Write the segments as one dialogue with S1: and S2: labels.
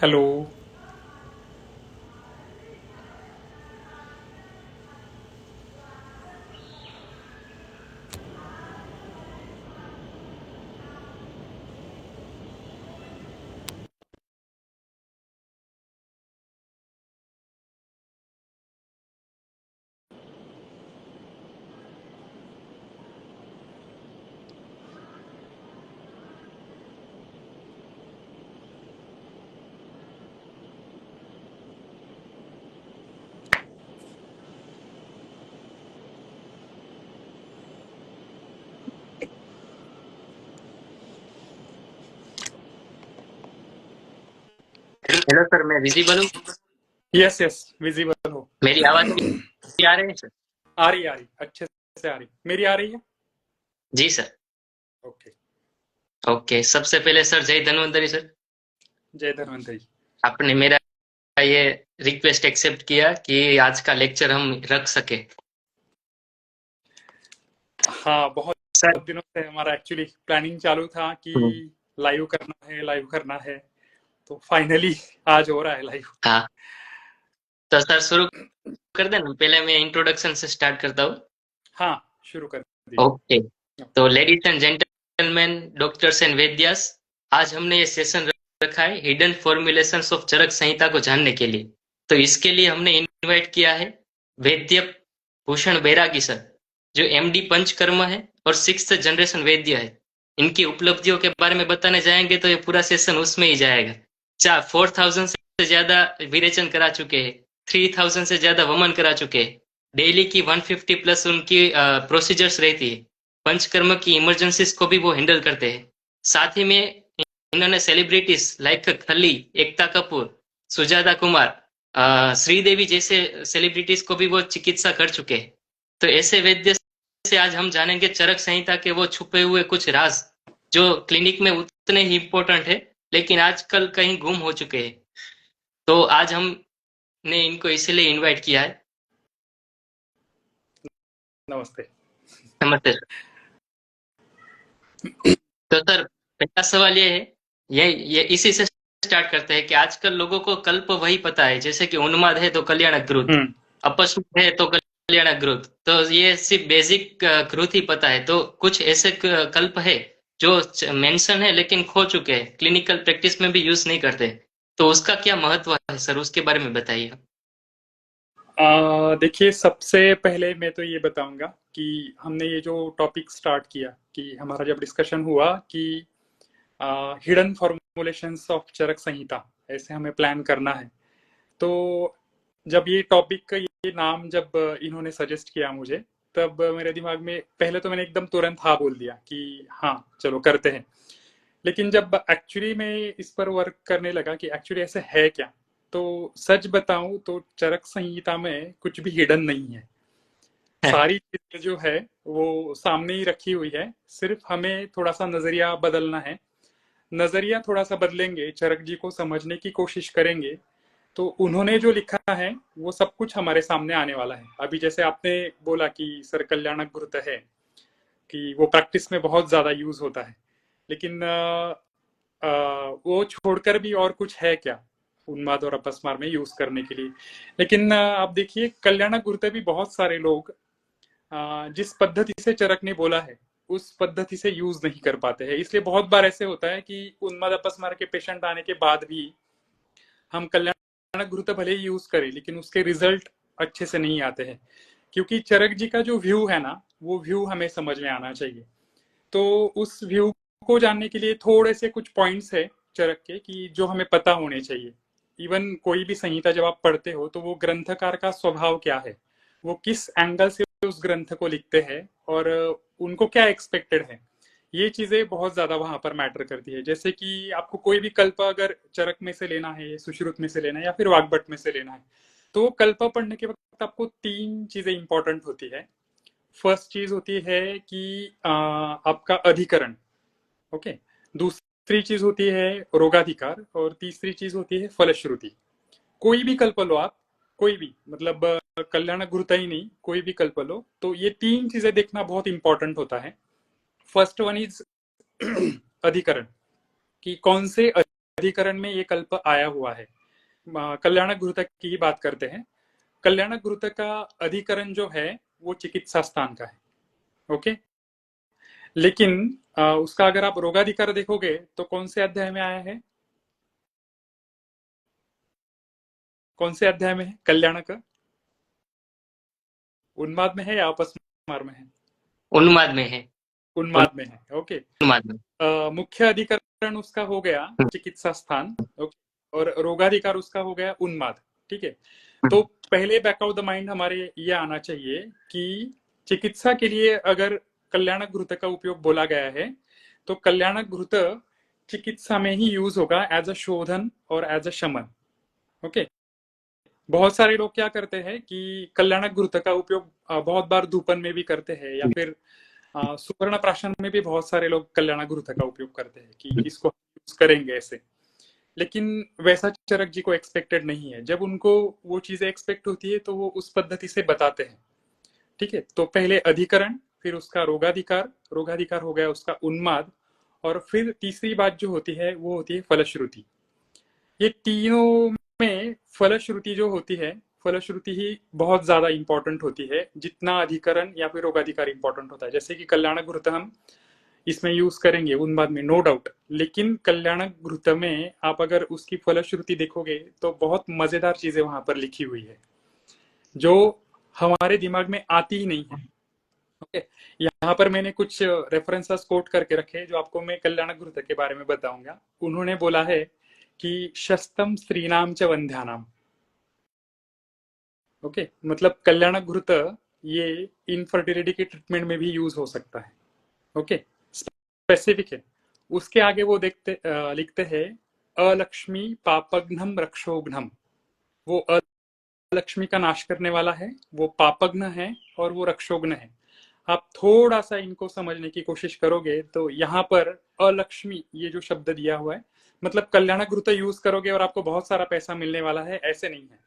S1: Hello.
S2: Hello sir, मैं visible हूँ।
S1: Yes yes, visible हो।
S2: मेरी आवाज की आ रही है सर?
S1: आ रही अच्छे से आ रही। मेरी आ रही है।
S2: जी सर।
S1: ओके।
S2: ओके, सबसे पहले सर जय धन्वंतरी सर।
S1: जय धन्वंतरी।
S2: आपने मेरा ये रिक्वेस्ट एक्सेप्ट किया कि आज का लेक्चर हम रख सके।
S1: हाँ, बहुत
S2: सर।
S1: दिनों से हमारा एक्चुअली प्लानिंग चालू था कि लाइव करना है। तो फाइनली आज हो रहा है लाइव।
S2: हाँ, तो सर शुरू कर देना। पहले मैं इंट्रोडक्शन से स्टार्ट करता हूँ।
S1: हाँ, शुरू कर दीजिए।
S2: ओके, तो ladies and gentleman, doctors and vaidyas, आज हमने ये सेशन रखा है hidden formulations of Charaka Samhita को जानने के लिए। तो इसके लिए हमने इनवाइट किया है वैद्य भूषण बैरागी सर, जो एमडी पंचकर्म है और 6th जनरेशन वैद्य है। इनकी उपलब्धियों के बारे में बताने जाएंगे तो ये पूरा सेशन उसमें ही जाएगा। 4000 से ज्यादा विरेचन करा चुके हैं, 3000 से ज्यादा वमन करा चुके हैं, डेली की 150 प्लस उनकी प्रोसीजर्स रहती है। पंचकर्म की इमरजेंसीज को भी वो हैंडल करते हैं। साथ ही में इन्होंने सेलिब्रिटीज लाइक खली, एकता कपूर, सुजाता कुमार, श्रीदेवी जैसे सेलिब्रिटीज को भी वो चिकित्सा कर चुके हैं। तो ऐसे वैद्य से आज हम जानेंगे चरक संहिता के वो छुपे हुए कुछ राज, जो क्लिनिक में उतने ही इम्पोर्टेंट है लेकिन आजकल कहीं गुम हो चुके हैं। तो आज हमने इनको इसीलिए इनवाइट किया है।
S1: नमस्ते।
S2: नमस्ते सर। तो सर, पहला सवाल ये है, ये इसी से स्टार्ट करते हैं कि आजकल लोगों को कल्प वही पता है, जैसे कि उन्माद है तो कल्याणक ग्रोथ,
S1: हम्म।
S2: अपस्मार है तो कल्याणक ग्रोथ। तो ये सिर्फ बेसिक ग्रोथ ही पता है। तो कुछ ऐसे कल्प है जो मेंशन है लेकिन खो चुके हैं, क्लिनिकल प्रैक्टिस में भी यूज नहीं करते। तो उसका क्या महत्व है सर, उसके बारे में बताइए।
S1: देखिए, सबसे पहले मैं तो ये बताऊंगा कि हमने ये जो टॉपिक स्टार्ट किया, कि हमारा जब डिस्कशन हुआ कि हिडन फॉर्मुलेशंस ऑफ चरक संहिता, ऐसे हमें प्लान करना है। तो जब ये टॉपिक का ये नाम जब इन्होंने सजेस्ट किया मुझे, तब मेरे दिमाग में पहले तो मैंने एकदम तुरंत हाँ बोल दिया कि हाँ चलो करते हैं। लेकिन जब एक्चुअली मैं इस पर वर्क करने लगा कि एक्चुअली ऐसे है क्या, तो सच बताऊं तो चरक संहिता में कुछ भी हिडन नहीं है। सारी चीजें जो है वो सामने ही रखी हुई है, सिर्फ हमें थोड़ा सा नजरिया बदलना है। नजरिया थोड़ा सा बदलेंगे, चरक जी को समझने की कोशिश करेंगे, तो उन्होंने जो लिखा है वो सब कुछ हमारे सामने आने वाला है। अभी जैसे आपने बोला कि सर कल्याणक घृत है, कि वो प्रैक्टिस में बहुत ज्यादा यूज होता है, लेकिन वो छोड़कर भी और कुछ है क्या उन्माद और अपस्मार में यूज करने के लिए। लेकिन आप देखिए, कल्याणक घृत भी बहुत सारे लोग जिस पद्धति से चरक ने बोला है उस पद्धति से यूज नहीं कर पाते हैं। इसलिए बहुत बार ऐसे होता है कि उन्माद अपस्मार के पेशेंट आने के बाद भी हम कल्याणक घृत भले ही यूज करें, लेकिन उसके रिजल्ट अच्छे से नहीं आते हैं, क्योंकि चरक जी का जो व्यू है ना, वो व्यू हमें समझ में आना चाहिए। तो उस व्यू को जानने के लिए थोड़े से कुछ पॉइंट्स है चरक के, कि जो हमें पता होने चाहिए। इवन कोई भी संहिता जब आप पढ़ते हो तो वो ग्रंथकार का स्वभाव क्या है, वो किस एंगल से उस ग्रंथ को लिखते हैं, और उनको क्या एक्सपेक्टेड है, ये चीजें बहुत ज्यादा वहां पर मैटर करती है। जैसे कि आपको कोई भी कल्प अगर चरक में से लेना है, सुश्रुत में से लेना है, या फिर वाग्भट में से लेना है, तो कल्प पढ़ने के वक्त आपको तीन चीजें इंपॉर्टेंट होती है। फर्स्ट चीज होती है कि आपका अधिकरण। ओके। दूसरी चीज होती है रोगाधिकार, और तीसरी चीज होती है फलश्रुति। कोई भी कल्प लो आप, कोई भी, मतलब कल्याण गुरुता ही नहीं, कोई भी कल्प लो, तो ये तीन चीजें देखना बहुत इंपॉर्टेंट होता है। फर्स्ट वन इज अधिकरण, कि कौन से अधिकरण में ये कल्प आया हुआ है। कल्याणक घृतक की ही बात करते हैं। कल्याणक घृतक का अधिकरण जो है वो चिकित्सा स्थान का है। ओके, लेकिन उसका अगर आप रोगाधिकार देखोगे तो कौन से अध्याय में आया है? कौन से अध्याय में है कल्याणक? उन्माद में है या अपस्मार में है?
S2: उन्माद में है।
S1: उन्माद में है। ओके,
S2: उन्माद में।
S1: मुख्य अधिकरण उसका हो गया चिकित्सा स्थान। ओके, और रोगाधिकार उसका हो गया उन्माद। ठीक है, तो पहले बैक ऑफ द माइंड हमारे ये आना चाहिए कि चिकित्सा के लिए अगर कल्याणक घृत का उपयोग बोला गया है तो कल्याणक घृत चिकित्सा में ही यूज होगा एज अ शोधन और एज अ शमन। ओके, बहुत सारे लोग क्या करते हैं कि कल्याणक घृत का उपयोग बहुत बार धूपन में भी करते हैं, या फिर सुवर्ण प्राशन में भी बहुत सारे लोग कल्याणक घृत का उपयोग करते हैं कि इसको यूज करेंगे ऐसे। लेकिन वैसा चरक जी को एक्सपेक्टेड नहीं है। जब उनको वो चीजें एक्सपेक्ट होती है तो वो उस पद्धति से बताते हैं। ठीक है, तो पहले अधिकरण, फिर उसका रोगाधिकार, रोगाधिकार हो गया उसका उन्माद, और फिर तीसरी बात जो होती है वो होती है फलश्रुति। ये तीनों में फलश्रुति जो होती है, फलश्रुति ही बहुत ज्यादा इंपॉर्टेंट होती है जितना अधिकरण या फिर रोगाधिकार इंपॉर्टेंट होता है। जैसे कि कल्याणक घृत हम इसमें यूज करेंगे उन्माद में, नो डाउट, लेकिन कल्याणक घृत में आप अगर उसकी फलश्रुति देखोगे तो बहुत मजेदार चीजें वहां पर लिखी हुई है जो हमारे दिमाग में आती ही नहीं है। ओके, यहाँ पर मैंने कुछ रेफरेंसेस कोट करके रखे जो आपको मैं कल्याणक घृत के बारे में बताऊंगा। उन्होंने बोला है कि शस्तम स्त्रीनाम च वंध्यानाम। ओके, मतलब कल्याणक घृत ये इनफर्टिलिटी के ट्रीटमेंट में भी यूज हो सकता है। ओके, स्पेसिफिक है। उसके आगे वो लिखते हैं अलक्ष्मी पापघ्नम रक्षोघ्नम। वो अलक्ष्मी का नाश करने वाला है, वो पापघ्न है और वो रक्षोघ्न है। आप थोड़ा सा इनको समझने की कोशिश करोगे तो यहाँ पर अलक्ष्मी ये जो शब्द दिया हुआ है, मतलब कल्याणक घृत यूज करोगे और आपको बहुत सारा पैसा मिलने वाला है, ऐसे नहीं है।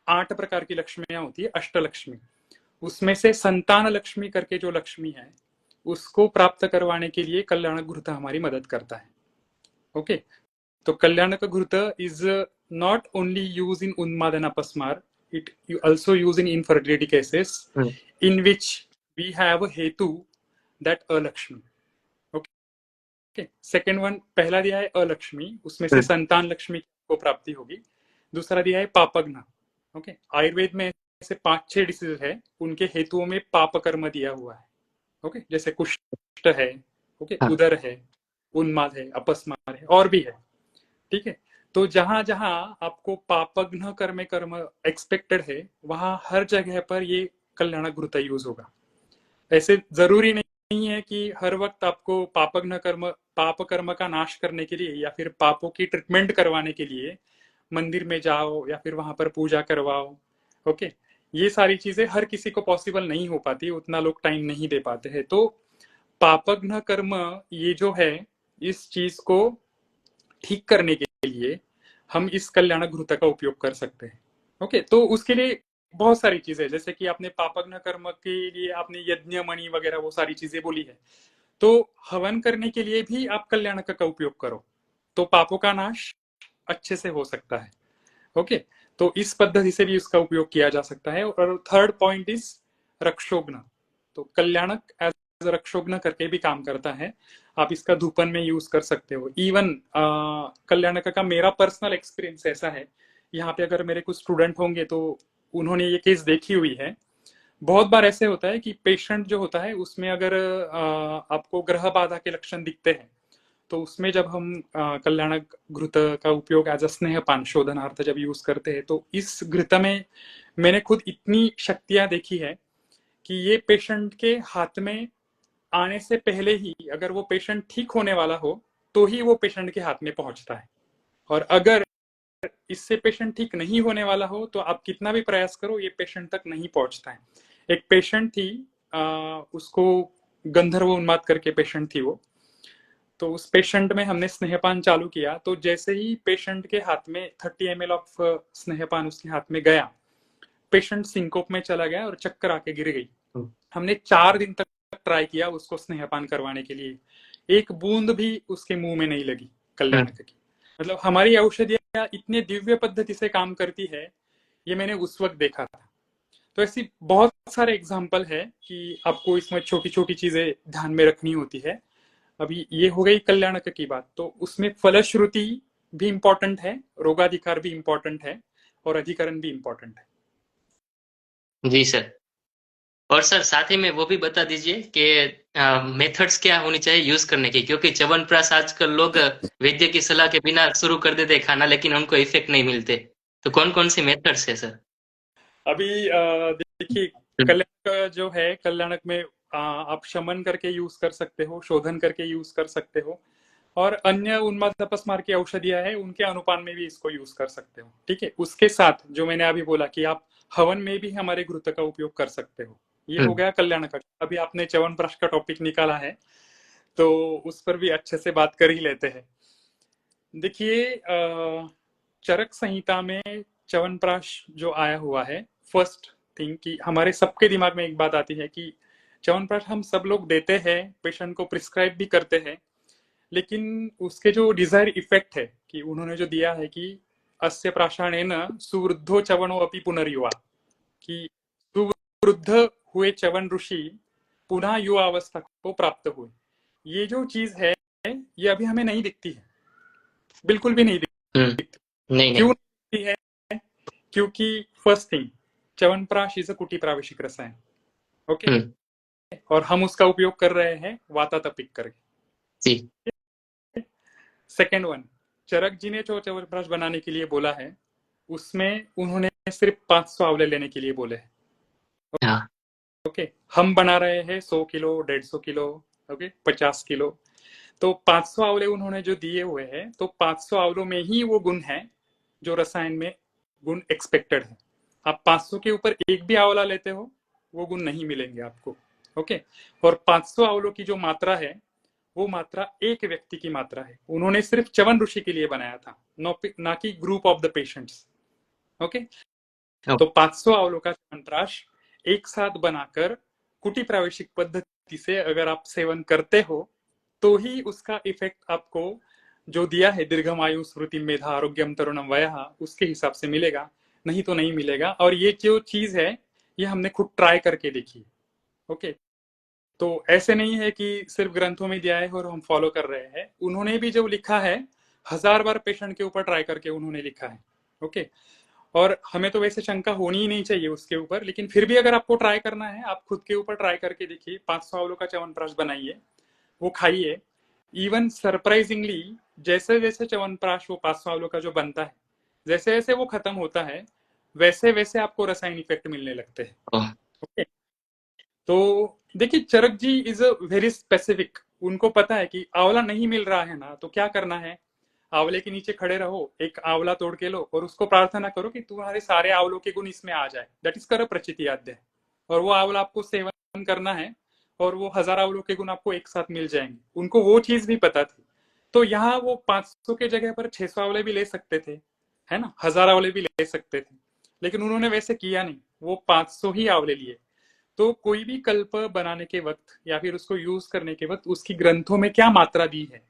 S1: 8 प्रकार की लक्ष्मियां होती है, अष्टलक्ष्मी। उसमें से संतान लक्ष्मी करके जो लक्ष्मी है उसको प्राप्त करवाने के लिए कल्याणक घृत हमारी मदद करता है। ओके, तो कल्याणक घृत is not only use in उन्माद and अपस्मार, it you also use in infertility cases in which we have a hetu that Alakshmi. Okay, second one पहला दिया है अलक्ष्मी, उसमें से संतान लक्ष्मी को प्राप्ति होगी। दूसरा दिया है पापघ्न। ओके, आयुर्वेद में ऐसे 5-6 डिसीज है, उनके हेतुओं में पाप कर्म दिया हुआ है। ओके, जैसे कुष्ठ है, ओके, उदर है, उन्माद है, अपस्मार है, और भी है। ठीक है, तो जहां जहां आपको पापघ्न कर्म एक्सपेक्टेड है वहां हर जगह पर ये कल्याणक घृत यूज होगा। ऐसे जरूरी नहीं है कि हर वक्त आपको पाप कर्म का नाश करने के लिए या फिर पापों की ट्रीटमेंट करवाने के लिए मंदिर में जाओ या फिर वहां पर पूजा करवाओ। ओके, ये सारी चीजें हर किसी को पॉसिबल नहीं हो पाती, उतना लोग टाइम नहीं दे पाते हैं। तो पापघ्न कर्म ये जो है, इस चीज को ठीक करने के लिए हम इस कल्याणक घृत का उपयोग कर सकते हैं। ओके, तो उसके लिए बहुत सारी चीजें, जैसे कि आपने पापघ्न कर्म के लिए आपने यज्ञ मणि वगैरह वो सारी चीजें बोली है, तो हवन करने के लिए भी आप कल्याणक का उपयोग करो तो पापों का नाश अच्छे से हो सकता है। ओके, तो इस पद्धति से भी उसका उपयोग किया जा सकता है। और थर्ड पॉइंट इज रक्षोघ्न। तो कल्याणक एज रक्षोघ्न करके भी काम करता है, आप इसका धूपन में यूज कर सकते हो। इवन कल्याणक का मेरा पर्सनल एक्सपीरियंस ऐसा है, यहाँ पे अगर मेरे कुछ स्टूडेंट होंगे तो उन्होंने ये केस देखी हुई है। बहुत बार ऐसे होता है कि पेशेंट जो होता है उसमें अगर आपको ग्रह बाधा के लक्षण दिखते हैं तो उसमें जब हम कल्याणक घृत का उपयोग एज अ स्नेहपान शोधनार्थ जब यूज करते हैं तो इस घृत में मैंने खुद इतनी शक्तियां देखी है कि ये पेशेंट के हाथ में आने से पहले ही अगर वो पेशेंट ठीक होने वाला हो तो ही वो पेशेंट के हाथ में पहुंचता है। और अगर इससे पेशेंट ठीक नहीं होने वाला हो तो आप कितना भी प्रयास करो ये पेशेंट तक नहीं पहुंचता है। एक पेशेंट थी, उसको गंधर्व उन्माद करके पेशेंट थी वो, तो उस पेशेंट में हमने स्नेहपान चालू किया तो जैसे ही पेशेंट के हाथ में 30 ml ऑफ स्नेहपान उसके हाथ में गया, पेशेंट सिंकोप में चला गया और चक्कर आके गिर गई। हमने 4 दिन तक ट्राई किया उसको स्नेहपान करवाने के लिए, एक बूंद भी उसके मुंह में नहीं लगी कल्याणक की। मतलब हमारी औषधियां इतने दिव्य पद्धति से काम करती है, ये मैंने उस वक्त देखा था। तो ऐसी बहुत सारे एग्जाम्पल है कि आपको इसमें छोटी छोटी चीजें ध्यान में रखनी होती है। अभी ये हो गई कल्याणक की बात, तो उसमें फलश्रुति भी इम्पोर्टेंट है, रोगाधिकार भी इम्पोर्टेंट है, और अधिकरण भी इम्पोर्टेंट है।
S2: जी सर। और सर साथ ही में वो भी बता दीजिए कि मेथड्स क्या होनी चाहिए यूज करने की, क्योंकि च्यवनप्राश आजकल लोग वैद्य की सलाह के बिना शुरू कर देते हैं खाना, लेकिन उनको इफेक्ट नहीं मिलते। तो कौन कौन सी मेथड्स है सर?
S1: अभी देखिए, कल्याणक जो है, कल्याणक में आप शमन करके यूज कर सकते हो, शोधन करके यूज कर सकते हो, और अन्य उन्माद अपस्मार की औषधियां हैं उनके अनुपान में भी इसको यूज कर सकते हो। ठीक है, उसके साथ जो मैंने अभी बोला कि आप हवन में भी हमारे घृत का उपयोग कर सकते हो। ये हो गया कल्याण का। अभी आपने च्यवनप्राश का टॉपिक निकाला है, तो उस पर भी अच्छे से बात कर ही लेते हैं। देखिए, चरक संहिता में च्यवनप्राश जो आया हुआ है, फर्स्ट थिंग कि हमारे सबके दिमाग में एक बात आती है कि च्यवनप्राश हम सब लोग देते हैं, पेशेंट को प्रिस्क्राइब भी करते हैं, लेकिन उसके जो डिजायर इफेक्ट है कि उन्होंने जो दिया है कि अस्य प्राषाणेन सुवृद्धो च्यवनो अपि पुनर्युवा, कि सुवृद्ध हुए च्यवन ऋषि पुनः युवा अवस्था को प्राप्त हुए। ये जो चीज है, ये अभी हमें नहीं दिखती है, बिल्कुल भी नहीं दिखती।
S2: नहीं
S1: क्यों
S2: नहीं।
S1: नहीं दिखती है? क्योंकि first thing, chyawanprash is a कुटी प्रावेशिक रसायन। ओके, और हम उसका उपयोग कर रहे हैं वातातपिक करके।
S2: जी।
S1: सेकेंड वन, चरक जी ने जो च्यवनप्राश बनाने के लिए बोला है, उसमें उन्होंने सिर्फ 500 आंवले लेने के लिए बोले हैं।
S2: हाँ।
S1: ओके, हम बना रहे हैं 100 किलो, 150 किलो, ओके, 50 किलो। तो 500 आंवले उन्होंने जो दिए हुए हैं, तो 500 आंवलों में ही वो गुण है जो रसायन में गुण एक्सपेक्टेड है। आप 500 के ऊपर एक भी आंवला लेते हो, वो गुण नहीं मिलेंगे आपको। ओके, और 500 आंवलों की जो मात्रा है, वो मात्रा एक व्यक्ति की मात्रा है। उन्होंने सिर्फ च्यवन ऋषि के लिए बनाया था, ना कि group of the patients. Okay, तो 500 आंवलों का च्यवनप्राश एक साथ बनाकर कुटी प्रावेशिक पद्धति से अगर आप सेवन करते हो, तो ही उसका इफेक्ट आपको जो दिया है दीर्घमायु स्मृति मेधा आरोग्यम तरुणम वयः, उसके हिसाब से मिलेगा, नहीं तो नहीं मिलेगा। और ये जो चीज है, ये हमने खुद ट्राई करके देखी। ओके, तो ऐसे नहीं है कि सिर्फ ग्रंथों में दिया है और हम फॉलो कर रहे हैं। उन्होंने भी जो लिखा है, 1000 बार पेशेंट के ऊपर ट्राई करके उन्होंने लिखा है। ओके, और हमें तो वैसे शंका होनी ही नहीं चाहिए उसके ऊपर, लेकिन फिर भी अगर आपको ट्राई करना है, आप खुद के ऊपर ट्राई करके देखिए, 500 आंवलों का च्यवनप्राश बनाइए, वो खाइए। इवन सरप्राइजिंगली, जैसे जैसे च्यवनप्राश वो 500 आंवलों का जो बनता है, जैसे जैसे वो खत्म होता है, वैसे वैसे आपको रसायन इफेक्ट मिलने लगते हैं। ओके, तो देखिए, चरक जी इज अ वेरी स्पेसिफिक। उनको पता है कि आंवला नहीं मिल रहा है ना, तो क्या करना है, आंवले के नीचे खड़े रहो, एक आंवला तोड़ के लो और उसको प्रार्थना करो कि तुम्हारे सारे आंवलों के गुण इसमें आ जाए। दैट इज कर प्रचिति आद्य। और वो आंवला आपको सेवन करना है, और वो 1000 आंवलों के गुण आपको एक साथ मिल जाएंगे। उनको वो चीज भी पता थी। तो यहाँ वो 500 के जगह पर 600 आंवले भी ले सकते थे, है ना, 1000 आंवले भी ले सकते थे, लेकिन उन्होंने वैसे किया नहीं, वो 500 ही आंवले लिए। तो कोई भी कल्प बनाने के वक्त या फिर उसको यूज करने के वक्त उसकी ग्रंथों में क्या मात्रा दी है,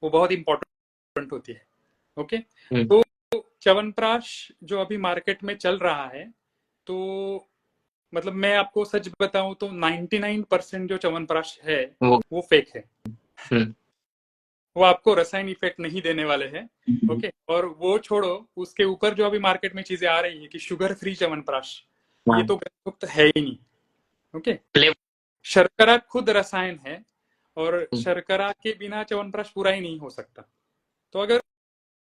S1: वो बहुत इंपॉर्टेंट होती है। ओके, तो च्यवनप्राश जो अभी मार्केट में चल रहा है, तो मतलब मैं आपको सच बताऊं तो 99% जो च्यवनप्राश है, वो फेक है। वो आपको रसायन इफेक्ट नहीं देने वाले हैं। ओके, और वो छोड़ो, उसके ऊपर जो अभी मार्केट में चीजें आ रही है कि शुगर फ्री च्यवनप्राश, ये तो ग्रंथोक्त है ही नहीं। ओके, शर्करा खुद रसायन है, और शर्करा के बिना च्यवनप्राश पूरा ही नहीं हो सकता। तो अगर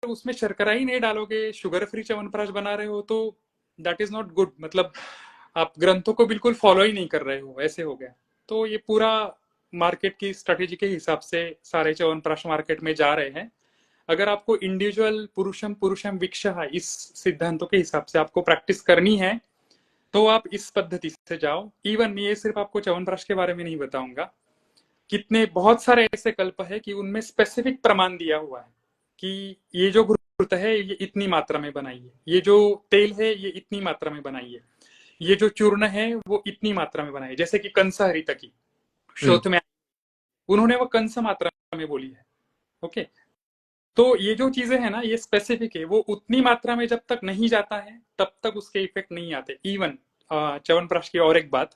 S1: उसमें शर्करा ही नहीं डालोगे, शुगर फ्री च्यवनप्राश बना रहे हो, तो दैट इज नॉट गुड। मतलब आप ग्रंथों को बिल्कुल फॉलो ही नहीं कर रहे हो, ऐसे हो गया। तो ये पूरा मार्केट की स्ट्रेटेजी के हिसाब से सारे च्यवनप्राश मार्केट में जा रहे हैं। अगर आपको इंडिविजुअल पुरुषम पुरुषम विक्षः इस सिद्धांतों के हिसाब से आपको प्रैक्टिस करनी है, तो आप इस पद्धति से जाओ। इवन ये सिर्फ आपको च्यवनप्राश के बारे में नहीं बताऊंगा, कितने बहुत सारे ऐसे कल्प है कि उनमें स्पेसिफिक प्रमाण दिया हुआ है कि ये जो घृत है, ये इतनी मात्रा में बनाइए, ये जो तेल है, ये इतनी मात्रा में बनाइए, ये जो चूर्ण है, वो इतनी मात्रा में बनाइए। जैसे कि कंस हरितकी श्रोत में उन्होंने वो कंस मात्रा में बोली है। ओके, तो ये जो चीजें हैं ना, ये स्पेसिफिक है, वो उतनी मात्रा में जब तक नहीं जाता है तब तक उसके इफेक्ट नहीं आते। इवन च्यवनप्राश की और एक बात,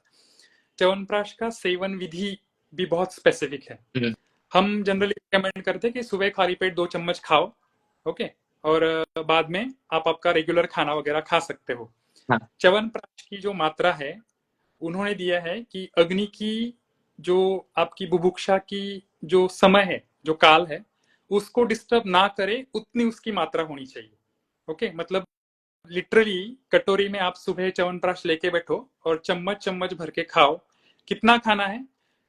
S1: च्यवनप्राश का सेवन विधि भी बहुत स्पेसिफिक है। हम जनरली रिकमेंड करते हैं कि सुबह खाली पेट 2 चम्मच खाओ, ओके, और बाद में आप आपका रेगुलर खाना वगैरह खा सकते हो।
S2: हाँ।
S1: च्यवनप्राश की जो मात्रा है, उन्होंने दिया है कि अग्नि की जो आपकी बुभुक्षा की जो समय है, जो काल है, उसको डिस्टर्ब ना करे उतनी उसकी मात्रा होनी चाहिए। ओके, मतलब लिटरली कटोरी में आप सुबह च्यवनप्राश लेके बैठो और चम्मच चम्मच भर के खाओ। कितना खाना है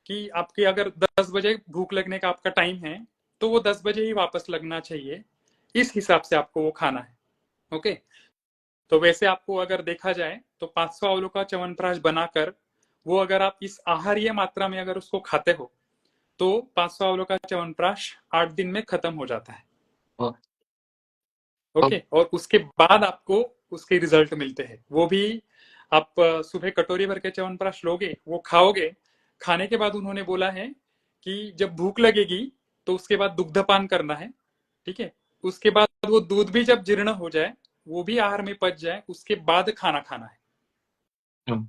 S1: कि आपके अगर 10 बजे भूख लगने का आपका टाइम है, तो वो 10 बजे ही वापस लगना चाहिए, इस हिसाब से आपको वो खाना है। ओके, तो वैसे आपको अगर देखा जाए तो 500 आंवलों का च्यवनप्राश बनाकर वो अगर आप इस आहार्य मात्रा में अगर उसको खाते हो, तो 500 आंवलों का च्यवनप्राश 8 दिन में खत्म हो जाता है।
S2: ओ, ओ,
S1: ओके, और उसके बाद आपको उसके रिजल्ट मिलते हैं। वो भी आप सुबह कटोरी भर के च्यवनप्राश लोगे, वो खाओगे, खाने के बाद उन्होंने बोला है कि जब भूख लगेगी तो उसके बाद दुग्धपान करना है, ठीक है, उसके बाद वो दूध भी जब जीर्ण हो जाए, वो भी आहार में पच जाए, उसके बाद खाना खाना है।
S2: हम्म,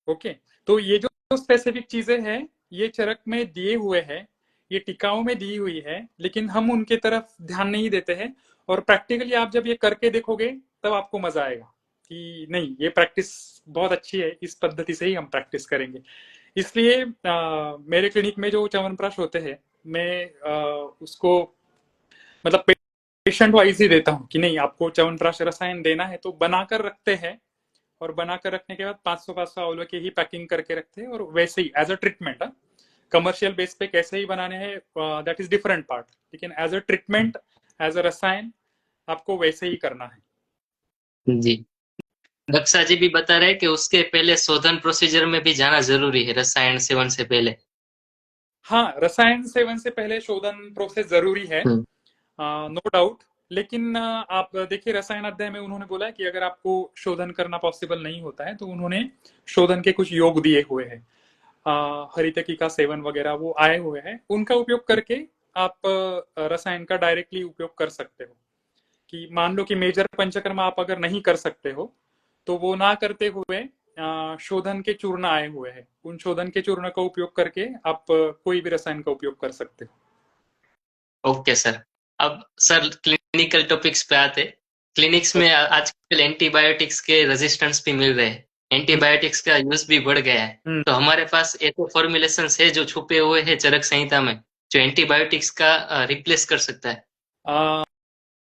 S1: ओके, तो ये जो स्पेसिफिक चीजें हैं, ये चरक में दिए हुए हैं, ये टिकाओं में दी हुई है, लेकिन हम उनके तरफ ध्यान नहीं देते हैं। और प्रैक्टिकली आप जब ये करके देखोगे तब आपको मजा आएगा कि नहीं, ये प्रैक्टिस बहुत अच्छी है, इस पद्धति से ही हम प्रैक्टिस करेंगे। इसलिए मेरे क्लिनिक में जो च्यवनप्राश होते हैं, मैं उसको मतलब पेशेंट वाइज ही देता हूँ कि नहीं, आपको च्यवनप्राश रसायन देना है तो बनाकर रखते हैं, और बनाकर रखने के बाद 500 आंवलों की ही पैकिंग करके रखते हैं, और वैसे ही as a treatment, commercial base पे कैसे ही बनाने हैं, दैट इज डिफरेंट पार्ट, लेकिन as a treatment, as a rasayana, आपको वैसे ही करना है।
S2: जी। दक्षा जी भी बता रहे हैं कि उसके पहले शोधन प्रोसीजर में भी जाना जरूरी है रसायन सेवन से पहले।
S1: हाँ, रसायन सेवन से पहले शोधन प्रोसेस जरूरी है,
S2: हम्म,
S1: नो डाउट। लेकिन आप देखिए, रसायन अध्याय में उन्होंने बोला है कि अगर आपको शोधन करना पॉसिबल नहीं होता है तो उन्होंने शोधन के कुछ योग दिए हुए हैं, हरितकी का सेवन वगैरह वो आए हुए हैं, उनका उपयोग करके आप रसायन का डायरेक्टली उपयोग कर सकते हो। कि मान लो कि मेजर पंचकर्मा आप अगर नहीं कर सकते हो, तो वो ना करते हुए शोधन के चूर्ण आए हुए हैं, उन शोधन के चूर्ण का उपयोग करके आप कोई भी रसायन का उपयोग कर सकते हो।
S2: Okay sir. अब सर क्लिनिकल टॉपिक्स पे आते। क्लिनिक्स में आजकल एंटीबायोटिक्स के रेजिस्टेंस भी मिल रहे हैं, एंटीबायोटिक्स का यूज भी बढ़ गया है।
S1: हम्म,
S2: तो हमारे पास ऐसे फॉर्मुलेशंस है जो छुपे हुए हैं चरक संहिता में, जो एंटीबायोटिक्स का रिप्लेस कर सकता है।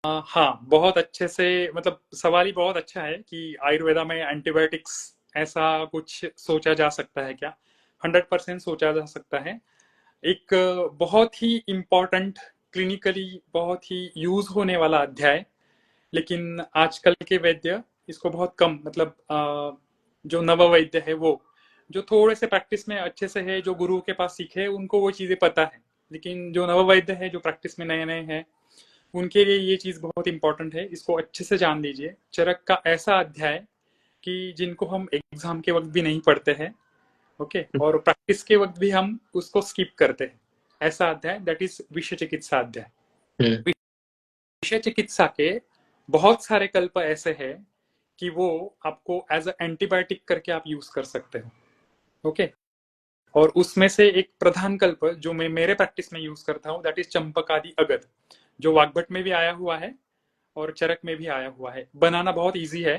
S1: हाँ, बहुत अच्छे से, मतलब सवाल ही बहुत अच्छा है कि आयुर्वेदा में एंटीबायोटिक्स ऐसा कुछ सोचा जा सकता है क्या? 100% सोचा जा सकता है। एक बहुत ही इम्पोर्टेंट, क्लिनिकली बहुत ही यूज होने वाला अध्याय, लेकिन आजकल के वैद्य इसको बहुत कम, मतलब जो नव वैद्य है वो, जो थोड़े से प्रैक्टिस में अच्छे से है, जो गुरु के पास सीखे, उनको वो चीजें पता है। लेकिन जो नव वैद्य है, जो प्रैक्टिस में नए नए हैं, उनके लिए ये चीज बहुत इंपॉर्टेंट है, इसको अच्छे से जान लीजिए। चरक का ऐसा अध्याय कि जिनको हम एग्जाम के वक्त भी नहीं पढ़ते हैं, ओके, और प्रैक्टिस के वक्त भी हम उसको स्किप करते हैं, ऐसा अध्याय, दैट इज विषय चिकित्सा अध्याय।
S2: हम्म,
S1: विषय चिकित्सा के बहुत सारे कल्प ऐसे हैं कि वो आपको एज अ एंटीबायोटिक करके आप यूज कर सकते हो, ओके। और उसमें से एक प्रधान कल्प जो मैं मेरे प्रैक्टिस में यूज करता हूँ, दैट इज चंपकादि अगद, जो वाग्भट में भी आया हुआ है और चरक में भी आया हुआ है। बनाना बहुत इजी है,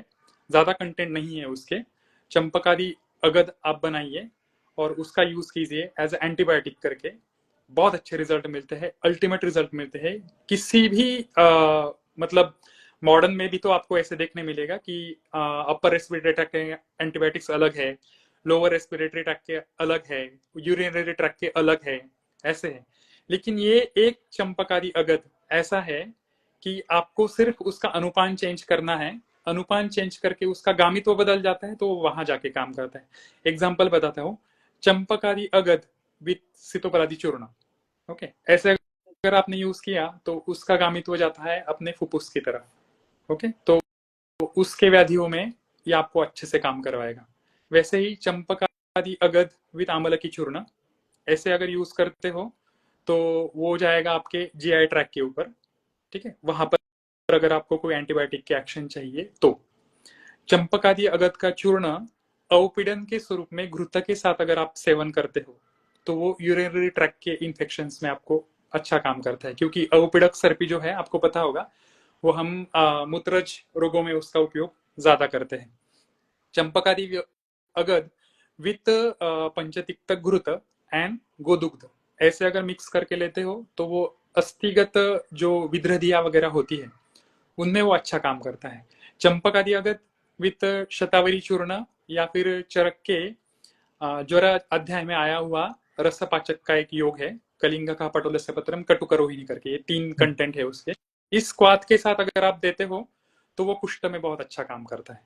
S1: ज्यादा कंटेंट नहीं है उसके। चंपकादि अगद आप बनाइए और उसका यूज कीजिए एज एंटीबायोटिक करके, बहुत अच्छे रिजल्ट मिलते हैं, अल्टीमेट रिजल्ट मिलते हैं। किसी भी मतलब मॉडर्न में भी तो आपको ऐसे देखने मिलेगा कि अपर रेस्पिरेटरी ट्रैक्ट के एंटीबायोटिक्स अलग है, लोअर रेस्पिरेटरी ट्रैक्ट के अलग है, यूरिनरी ट्रैक्ट के अलग है, ऐसे है। लेकिन ये एक चंपकारी अगध ऐसा है कि आपको सिर्फ उसका अनुपान चेंज करना है, अनुपान चेंज करके उसका गामित्व बदल जाता है, तो वहां जाके काम करता है। एग्जाम्पल बताता हूँ, चंपकारी अगध विथ सितोपराधी चूर्ण, ओके, ऐसे अगर आपने यूज किया तो उसका गामित्व जाता है अपने फुफ्फुस की तरफ, ओके। तो उसके व्याधियों में ये आपको अच्छे से काम करवाएगा। वैसे ही चंपकादि अगध विद आमल की चूर्ण, ऐसे अगर यूज करते हो तो वो जाएगा आपके जीआई ट्रैक के ऊपर, ठीक है, वहां पर अगर आपको कोई एंटीबायोटिक के एक्शन चाहिए तो चंपकादि अगत का चूर्ण अवपीड़न के स्वरूप में घृत के साथ अगर आप सेवन करते हो तो वो यूरिनरी ट्रैक्ट के इन्फेक्शंस में आपको अच्छा काम करता है, क्योंकि अवपीड़क सर्पी जो है आपको पता होगा वो हम मूत्रज रोगों में उसका उपयोग ज्यादा करते हैं। चंपकादि अगद विथ पंचतिक्त घृत एंड गोदुग्ध ऐसे अगर मिक्स करके लेते हो तो वो अस्थिगत जो विद्रधिया वगैरह होती है उनमें वो अच्छा काम करता है। चंपकादि अगद विथ शतावरी चूर्ण या फिर चरक के ज्वर अध्याय में आया हुआ रसपाचक का एक योग है, कलिंग का पटोलस्य पत्रम कटुकरोहिणी करके, ये 3 कंटेंट है उसके। इस क्वाथ के साथ अगर आप देते हो तो वो कुष्ठ में बहुत अच्छा काम करता है।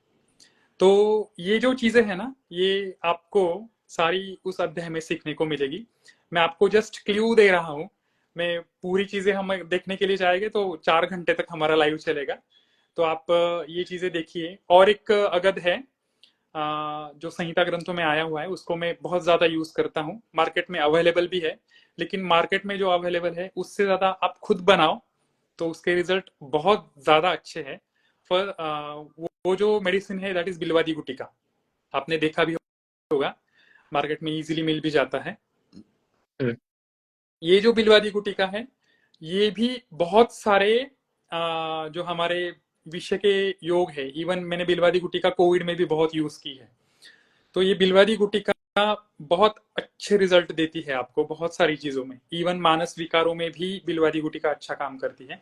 S1: तो ये जो चीजें है ना, ये आपको सारी उस अध्याय में सीखने को मिलेगी। मैं आपको जस्ट क्ल्यू दे रहा हूँ। मैं पूरी चीजें हम देखने के लिए जाएंगे तो 4 घंटे तक हमारा लाइव चलेगा, तो आप ये चीजें देखिए। और एक अगध है जो संहिता ग्रंथों में आया हुआ है, उसको मैं बहुत ज्यादा यूज करता हूँ, मार्केट में अवेलेबल भी है, लेकिन मार्केट में जो अवेलेबल है उससे ज्यादा आप खुद बनाओ तो उसके रिजल्ट बहुत ज्यादा अच्छे हैं। पर वो जो मेडिसिन है दैट इज बिलवादी गुटिका, आपने देखा भी होगा, मार्केट में इजीली मिल भी जाता है। ये जो बिलवादी गुटिका है ये भी बहुत सारे जो हमारे विषय के योग है, इवन मैंने बिलवादी गुटिका कोविड में भी बहुत यूज की है। तो ये बिलवादी गुटिका बहुत अच्छे रिजल्ट देती है आपको बहुत सारी चीजों में, इवन मानस विकारों में भी बिलवादी गुटिका अच्छा काम करती है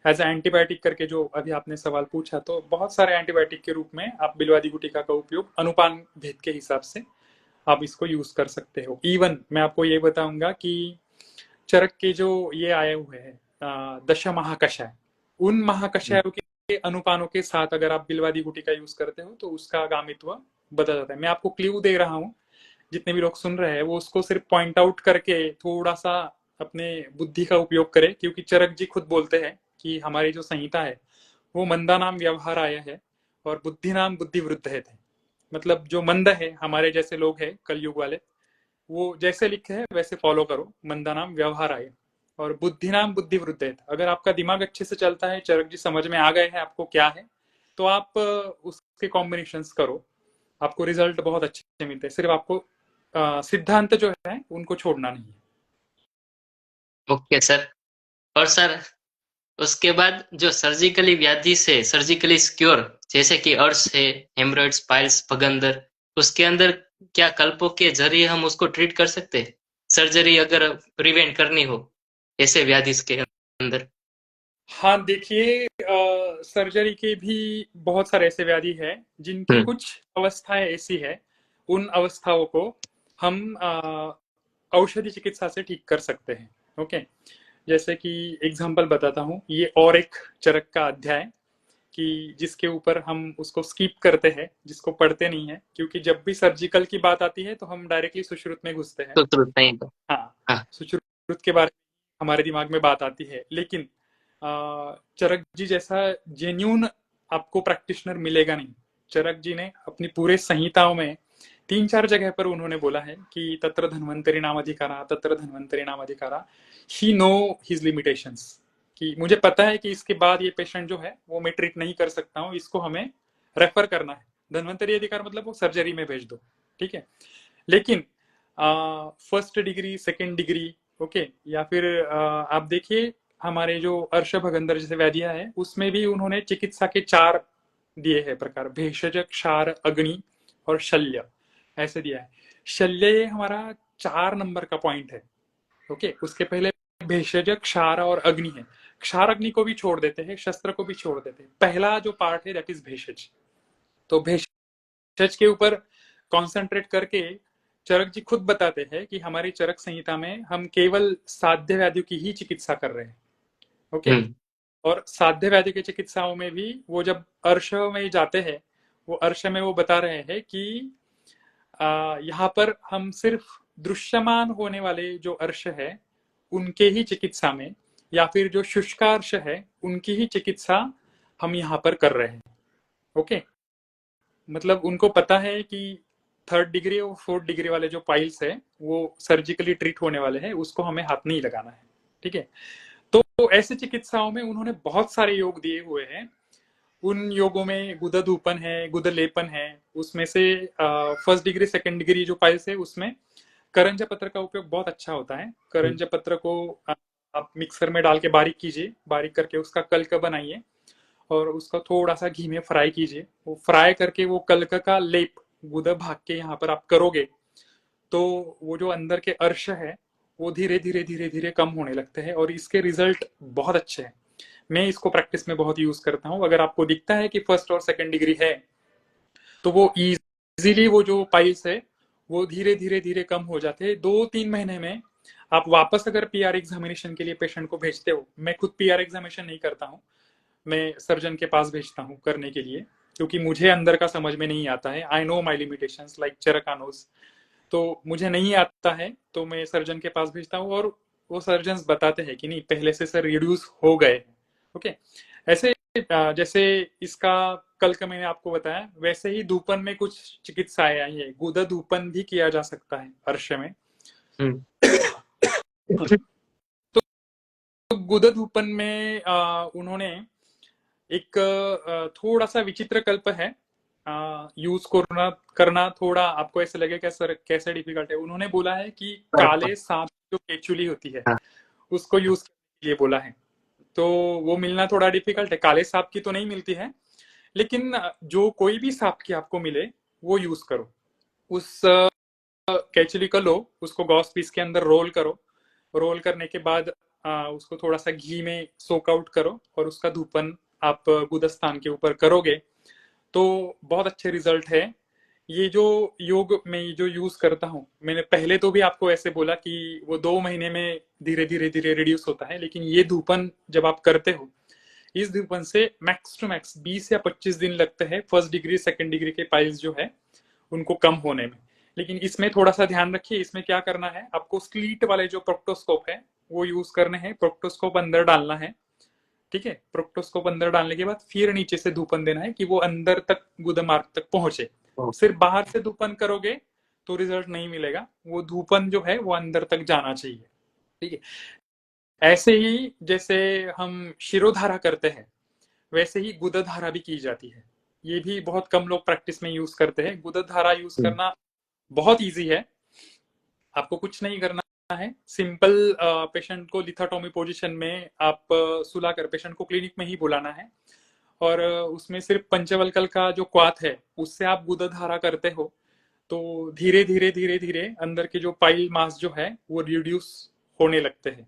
S1: एज एंटीबायोटिक करके। जो अभी आपने सवाल पूछा, तो बहुत सारे एंटीबायोटिक के रूप में आप बिलवादी गुटिका का उपयोग अनुपान भेद के हिसाब से आप इसको यूज कर सकते हो। इवन मैं आपको ये बताऊंगा कि चरक के जो ये आए हुए हैं दश महाकषाय, उन महाकषायों के अनुपानों के साथ अगर आप बिलवादी गुटिका यूज करते हो तो उसका गामित्व बदल जाता है। मैं आपको क्ल्यू दे रहा हूँ, जितने भी लोग सुन रहे हैं वो उसको सिर्फ पॉइंट आउट करके थोड़ा सा अपने बुद्धि का उपयोग करें, क्योंकि चरक जी खुद बोलते हैं कि हमारी जो संहिता है वो मंदा नाम व्यवहार आया है और बुद्धि नाम बुद्धि वृद्ध है थे। मतलब जो मंद है, हमारे जैसे लोग हैं कलयुग वाले, वो जैसे लिखे है वैसे फॉलो करो, मंदा नाम व्यवहार आए, और बुद्धि नाम बुद्धि वृद्ध है। अगर आपका दिमाग अच्छे से चलता है, चरक जी समझ में आ गए हैं आपको क्या है, तो आप उसके कॉम्बिनेशंस करो, आपको रिजल्ट बहुत अच्छे मिलते हैं। सिर्फ आपको सिद्धांत जो है उनको छोड़ना नहीं है।
S2: Okay sir. और सर उसके बाद जो सर्जिकली व्याधि से सर्जिकली सिक्योर, जैसे कि अर्श है, हेमरॉइड्स, पाइल्स, भगंदर, उसके अंदर क्या कल्पों के जरिए हम उसको ट्रीट कर सकते हैं, सर्जरी अगर प्रिवेंट करनी हो ऐसे व्याधि के अंदर?
S1: हाँ देखिए, सर्जरी के भी बहुत सारे ऐसे व्याधि है जिनकी कुछ अवस्थाएं ऐसी है, उन अवस्थाओं को हम औषधि चिकित्सा से ठीक कर सकते हैं। ओके, जैसे कि एग्जांपल बताता हूँ, ये और एक चरक का अध्याय कि जिसके ऊपर हम उसको स्किप करते हैं, जिसको पढ़ते नहीं है, क्योंकि जब भी सर्जिकल की बात आती है तो हम डायरेक्टली सुश्रुत में घुसते हैं।
S2: तो तुरंत नहीं तो।
S1: हाँ,
S2: हाँ।
S1: सुश्रुत के बारे में हमारे दिमाग में बात आती है, लेकिन चरक जी जैसा जेन्यून आपको प्रैक्टिशनर मिलेगा नहीं। चरक जी ने अपनी पूरे संहिताओं में 3-4 जगह पर उन्होंने बोला है कि तत्र धन्वंतरी नाम अधिकारा, तत्र धन्वंतरी नाम अधिकारा, ही नो हिज लिमिटेशंस, कि मुझे पता है कि इसके बाद ये पेशेंट जो है वो मैं ट्रीट नहीं कर सकता हूँ, इसको हमें रेफर करना है। धन्वंतरी अधिकार मतलब वो सर्जरी में भेज दो, ठीक है। लेकिन first degree, second degree, okay, या फिर आप देखिए हमारे जो अर्श भगंदर जैसे व्याधियां है उसमें भी उन्होंने चिकित्सा के 4 दिए हैं प्रकार, भेषज, क्षार, अग्नि और शल्य, ऐसे दिया है। शल्य ये हमारा 4 नंबर का पॉइंट है। ओके, उसके पहले भेषज, क्षार और अग्नि है। क्षार अग्नि को भी छोड़ देते हैं, शस्त्र को भी छोड़ देते हैं। पहला जो पार्ट है दैट इज भेषज। तो भेषज के ऊपर कॉन्सेंट्रेट करके चरक जी खुद बताते हैं कि हमारी चरक संहिता में हम केवल साध्य व्याधियों की ही चिकित्सा कर रहे हैं। ओके, और साध्य व्याधि की चिकित्साओं में भी वो जब अर्श में जाते हैं, वो अर्श में वो बता रहे हैं कि यहाँ पर हम सिर्फ दृश्यमान होने वाले जो अर्श है उनके ही चिकित्सा में, या फिर जो शुष्कार्श है उनकी ही चिकित्सा हम यहाँ पर कर रहे हैं। ओके, मतलब उनको पता है कि 3rd डिग्री और 4th डिग्री वाले जो पाइल्स है वो सर्जिकली ट्रीट होने वाले हैं, उसको हमें हाथ नहीं लगाना है, ठीक है। तो ऐसे चिकित्साओं में उन्होंने बहुत सारे योग दिए हुए हैं। उन योगों में गुदधूपन है, गुदलेपन है, उसमें से फर्स्ट डिग्री सेकंड डिग्री जो पाइल्स है उसमें करंज पत्र का उपयोग बहुत अच्छा होता है। करंज पत्र को आप मिक्सर में डाल के बारीक कीजिए, बारीक करके उसका कल्क बनाइए और उसका थोड़ा सा घी में फ्राई कीजिए। वो फ्राई करके वो कल्क का लेप गुदा भाग के यहाँ पर आप करोगे तो वो जो अंदर के अर्श है वो धीरे धीरे धीरे धीरे कम होने लगते हैं और इसके रिजल्ट बहुत अच्छे हैं। मैं इसको प्रैक्टिस में बहुत यूज करता हूँ। अगर आपको दिखता है कि फर्स्ट और सेकंड डिग्री है तो वो इजीली वो जो पाइल्स है वो धीरे धीरे धीरे कम हो जाते हैं। 2-3 महीने में आप वापस अगर पीआर एग्जामिनेशन के लिए पेशेंट को भेजते हो, मैं खुद पीआर एग्जामिनेशन नहीं करता हूँ, मैं सर्जन के पास भेजता हूँ करने के लिए, क्योंकि मुझे अंदर का समझ में नहीं आता है। I know my limitations like चेराकानोस, तो मुझे नहीं आता है तो मैं सर्जन के पास भेजता हूँ और वो सर्जन बताते हैं कि नहीं पहले से सर रिड्यूस हो गए। ओके, ऐसे जैसे इसका कल का मैंने आपको बताया वैसे ही धूपन में कुछ चिकित्साएं आई है। गुदा धूपन भी किया जा सकता है अर्श में। तो गुदा धूपन में उन्होंने एक थोड़ा सा विचित्र कल्प है। यूज करना थोड़ा आपको ऐसे लगेगा सर कैसे डिफिकल्ट है। उन्होंने बोला है कि काले सांप जो केचुली होती है उसको यूज करने के लिए बोला है। तो वो मिलना थोड़ा डिफिकल्ट है, काले सांप की तो नहीं मिलती है, लेकिन जो कोई भी सांप की आपको मिले वो यूज करो। उस केचुली को लो, उसको गॉस पीस के अंदर रोल करो, रोल करने के बाद उसको थोड़ा सा घी में सोक आउट करो और उसका धूपन आप गुदस्तान के ऊपर करोगे तो बहुत अच्छे रिजल्ट है। ये जो योग में जो यूज करता हूँ, मैंने पहले तो भी आपको ऐसे बोला कि वो 2 महीने में धीरे धीरे धीरे रिड्यूस होता है, लेकिन ये धूपन जब आप करते हो इस धूपन से मैक्स टू मैक्स 20 या 25 दिन लगते हैं फर्स्ट डिग्री सेकंड डिग्री के पाइल्स जो है उनको कम होने में। लेकिन इसमें थोड़ा सा ध्यान रखिए, इसमें क्या करना है आपको, स्लीट वाले जो प्रोक्टोस्कोप है वो यूज करने हैं। प्रोक्टोस्कोप अंदर डालना है, ठीक है। प्रोक्टोस्कोप अंदर डालने के बाद फिर नीचे से धूपन देना है कि वो अंदर तक गुदमार्ग तक पहुंचे। सिर्फ बाहर से धूपन करोगे तो रिजल्ट नहीं मिलेगा, वो धूपन जो है वो अंदर तक जाना चाहिए, ठीक है। ऐसे ही जैसे हम शिरोधारा करते हैं वैसे ही गुदधारा भी की जाती है। ये भी बहुत कम लोग प्रैक्टिस में यूज करते हैं। गुदधारा यूज करना बहुत इजी है, आपको कुछ नहीं करना है। सिंपल पेशेंट को लिथोटोमी पोजीशन में आप सुला कर पेशेंट को क्लिनिक में ही बुलाना है और उसमें सिर्फ पंचवल्कल का जो क्वाथ है उससे आप गुदधारा करते हो तो धीरे धीरे धीरे धीरे अंदर के जो पाइल मास जो है वो रिड्यूस होने लगते हैं।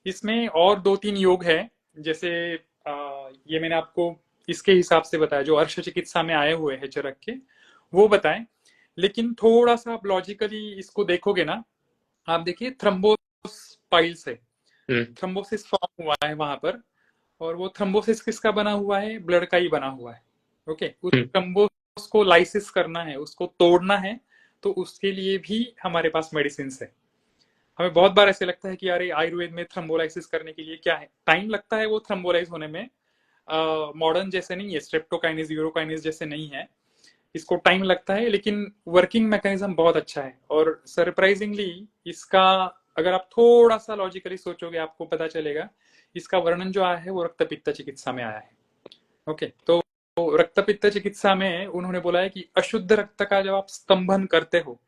S1: इसमें और 2-3 योग है, जैसे ये मैंने आपको इसके हिसाब से बताया जो अर्श चिकित्सा में आए हुए हैं चरक के, वो बताएं। लेकिन थोड़ा सा आप लॉजिकली इसको देखोगे ना, आप देखिए थ्रम्बोस पाइल्स है, थ्रम्बोसिस फॉर्म हुआ है वहां पर, और वो थ्रम्बोसिस किसका बना हुआ है, ब्लड का ही बना हुआ है। ओके, उस थ्रम्बोस को लाइसिस करना है, उसको तोड़ना है, तो उसके लिए भी हमारे पास मेडिसिन है। हमें बहुत बार ऐसे लगता है कि यार आयुर्वेद में थ्रम्बोलाइसिस करने के लिए क्या है, टाइम लगता है वो थ्रम्बोलाइज होने में। मॉडर्न जैसे नहीं है, स्ट्रेप्टोकाइनेस यूरोकाइनेस जैसे नहीं है, इसको टाइम लगता है, लेकिन वर्किंग मैकेनिज्म बहुत अच्छा है। और सरप्राइजिंगली इसका अगर आप थोड़ा सा लॉजिकली सोचोगे आपको पता चलेगा इसका वर्णन जो आया है वो रक्त पित्त चिकित्सा में आया है। ओके, तो रक्त पित्त चिकित्सा में उन्होंने बोला है कि अशुद्ध रक्त का जब आप स्तंभन करते हो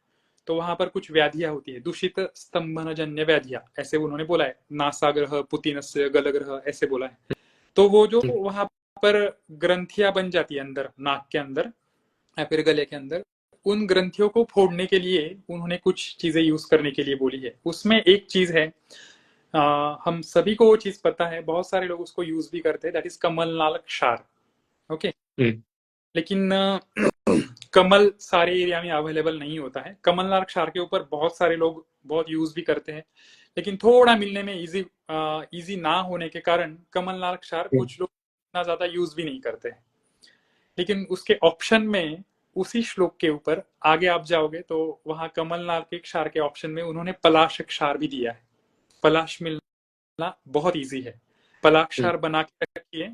S1: तो वहां पर कुछ व्याधियां होती है, दूषित स्तंभनजन्य व्याधियां, ऐसे उन्होंने बोला है। नासाग्रह, पुतिनस्य, गलग्रह, ऐसे बोला है। तो वो जो वहां पर ग्रंथियां बन जाती है अंदर नाक के अंदर या फिर गले के अंदर, उन ग्रंथियों को फोड़ने के लिए उन्होंने कुछ चीजें यूज करने के लिए बोली है। उसमें एक चीज है, हम सभी को वो चीज पता है, बहुत सारे लोग उसको यूज भी करते हैं, दैट इज कमलनाल क्षार। ओके, लेकिन कमल सारे एरिया में अवेलेबल नहीं होता है। कमलनाल क्षार के ऊपर बहुत सारे लोग बहुत यूज भी करते हैं, लेकिन थोड़ा मिलने में इजी ना होने के कारण कमलनाल क्षार कुछ लोग इतना ज्यादा यूज भी नहीं करते हैं। लेकिन उसके ऑप्शन में उसी श्लोक के ऊपर आगे आप जाओगे तो वहां कमलनाल के क्षार के ऑप्शन में उन्होंने पलाश क्षार भी दिया है। पलाश मिलना बहुत इजी है, पलाक्षार बना के रखिए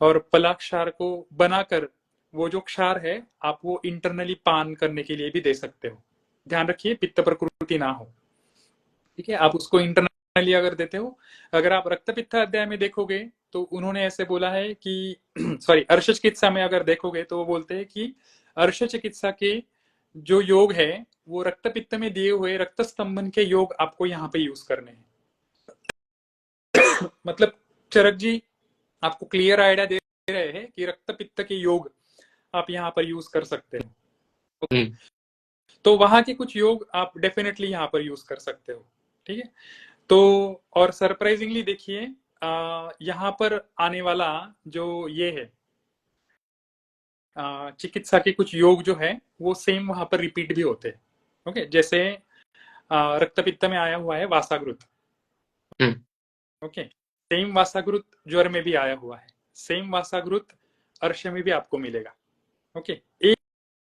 S1: और पलाक्षार को बनाकर वो जो क्षार है आप वो इंटरनली पान करने के लिए भी दे सकते हो। ध्यान रखिए पित्त प्रकृति ना हो, ठीक है। आप उसको इंटरनल प्रणाली अगर देते हो, अगर आप रक्त पित्त अध्याय में देखोगे तो उन्होंने ऐसे बोला है कि सॉरी, अर्श चिकित्सा में अगर देखोगे तो वो बोलते हैं कि अर्श चिकित्सा के जो योग है वो रक्त पित्त में दिए हुए रक्त स्तंभन के योग आपको यहाँ पे यूज करने हैं। मतलब चरक जी आपको क्लियर आइडिया दे रहे हैं कि रक्त पित्त के योग आप यहाँ पर यूज कर सकते हो। ओके, तो वहां के कुछ योग आप डेफिनेटली यहाँ पर यूज कर सकते हो। ठीक है, तो और सरप्राइजिंगली देखिए यहाँ पर आने वाला जो ये है चिकित्सा के कुछ योग जो है वो सेम वहां पर रिपीट भी होते हैं। ओके, जैसे रक्त पित्त में आया हुआ है वासाग्रुत। ओके, सेम वासाग्रुत ज्वर में भी आया हुआ है, सेम वासाग्रुत अर्श में भी आपको मिलेगा। ओके,